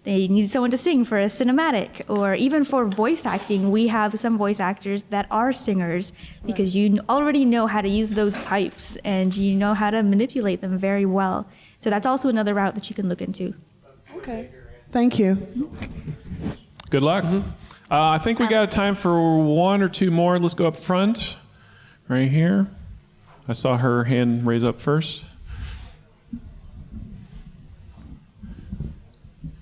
they need someone to sing for a cinematic, or even for voice acting. We have some voice actors that are singers because you already know how to use those pipes and you know how to manipulate them very well. So that's also another route that you can look into. Okay. Thank you. Good luck. Mm-hmm. I think we got time for 1 or 2 more. Let's go up front, right here. I saw her hand raise up first.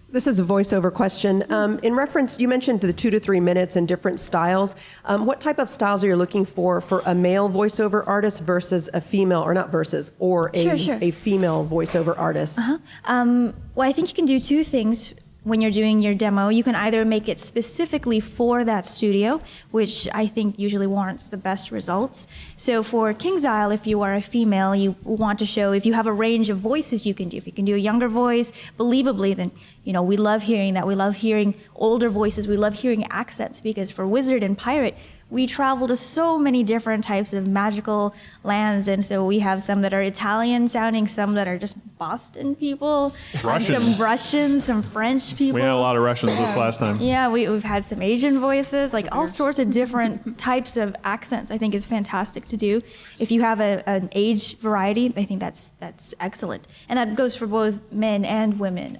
This is a voiceover question. In reference, you mentioned the 2 to 3 minutes and different styles. What type of styles are you looking for a male voiceover artist versus a female, or not versus, or a female voiceover artist? Well, I think you can do 2 things when you're doing your demo. You can either make it specifically for that studio, which I think usually warrants the best results. So for KingsIsle, if you are a female, you want to show if you have a range of voices you can do. If you can do a younger voice, believably, then we love hearing that. We love hearing older voices. We love hearing accents, because for Wizard and Pirate, we travel to so many different types of magical lands, and so we have some that are Italian sounding, some that are just Boston people, some Russians, some French people. We had a lot of Russians this last time. Yeah, we've had some Asian voices, all sorts of different types of accents. I think is fantastic to do. If you have an age variety, I think that's excellent, and that goes for both men and women.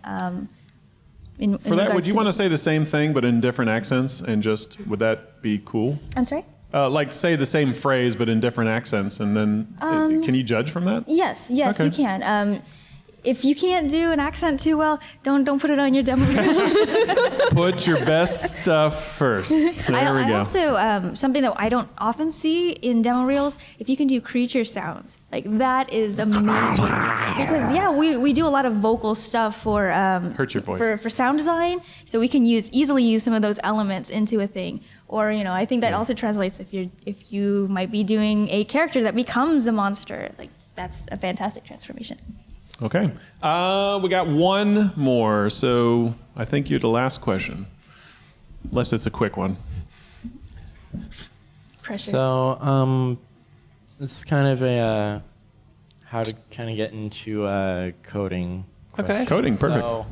For that, would you want to say the same thing but in different accents, and would that be cool? I'm sorry? Say the same phrase but in different accents, and then can you judge from that? Yes, okay. You can. if you can't do an accent too well, don't put it on your demo reel. Put your best stuff first. There we go. Also, something that I don't often see in demo reels, if you can do creature sounds, like that is amazing. Because yeah, we do a lot of vocal stuff for hurt your voice for sound design, so we can easily use some of those elements into a thing. Or, I think that also translates if you might be doing a character that becomes a monster. Like, that's a fantastic transformation. Okay. We got one more. So I think you're the last question, unless it's a quick one. Pressure. So, this is kind of a how to kind of get into coding. Okay. Coding, perfect. So,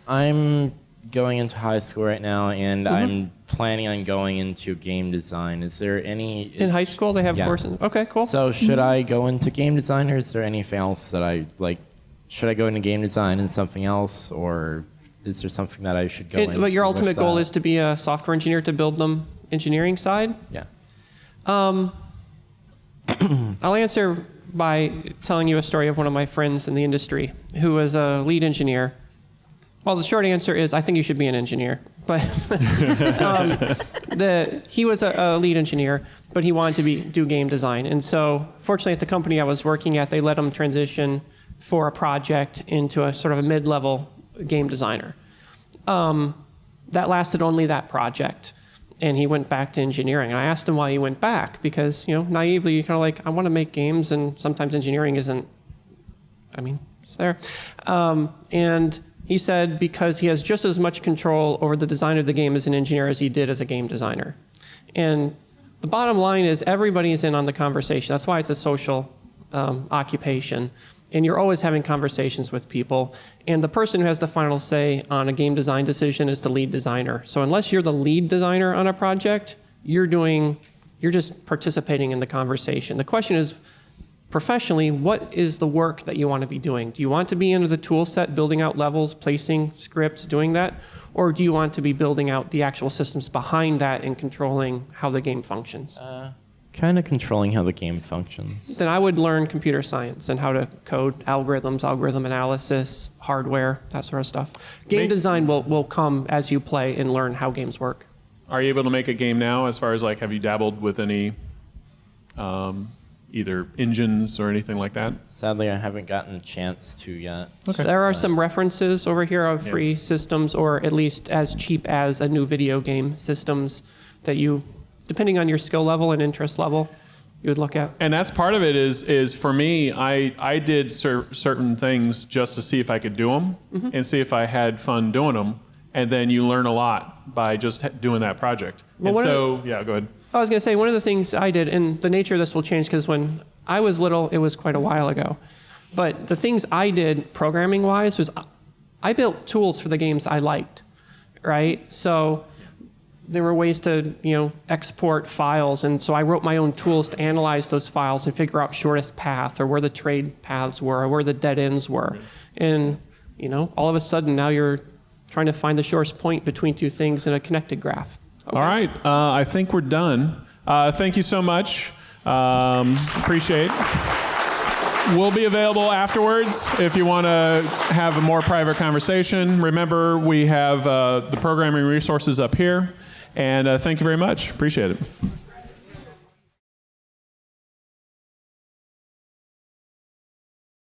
I'm going into high school right now, and I'm planning on going into game design. Is there any In high school, they have courses. Okay, cool. So, should I go into game design, or is there anything else that I like? Should I go into game design and something else, or is there something that I should go into? But your ultimate with goal that? is to be a software engineer to build them engineering side? Yeah. I'll answer by telling you a story of one of my friends in the industry who was a lead engineer. Well, the short answer is I think you should be an engineer. But he was a lead engineer, but he wanted to do game design. And so fortunately at the company I was working at, they let him transition for a project into a sort of a mid-level game designer. That lasted only that project. And he went back to engineering. And I asked him why he went back, because, naively, you're kind of like, I want to make games, and sometimes engineering isn't, it's there. And he said because he has just as much control over the design of the game as an engineer as he did as a game designer. And the bottom line is everybody is in on the conversation. That's why it's a social occupation. And you're always having conversations with people. And the person who has the final say on a game design decision is the lead designer. So unless you're the lead designer on a project, you're just participating in the conversation. The question is, professionally, what is the work that you want to be doing? Do you want to be into the tool set, building out levels, placing scripts, doing that? Or do you want to be building out the actual systems behind that and controlling how the game functions? Kind of controlling how the game functions. Then I would learn computer science and how to code algorithms, algorithm analysis, hardware, that sort of stuff. Game design will come as you play and learn how games work. Are you able to make a game now, as far as have you dabbled with any either engines or anything like that? Sadly, I haven't gotten a chance to yet. Okay. There are some references over here of free systems, or at least as cheap as a new video game systems that you, depending on your skill level and interest level, you would look at. And that's part of it is for me, I did certain things just to see if I could do them and see if I had fun doing them. And then you learn a lot by just doing that project. Well, and so, yeah, go ahead. I was going to say, one of the things I did, and the nature of this will change because when I was little, it was quite a while ago. But the things I did programming-wise was I built tools for the games I liked, right? So there were ways to, export files. And so I wrote my own tools to analyze those files and figure out shortest path or where the trade paths were or where the dead ends were. And, all of a sudden now you're trying to find the shortest point between two things in a connected graph. Okay. All right. I think we're done. Thank you so much. Appreciate it. We'll be available afterwards if you want to have a more private conversation. Remember, we have the programming resources up here. And thank you very much. Appreciate it.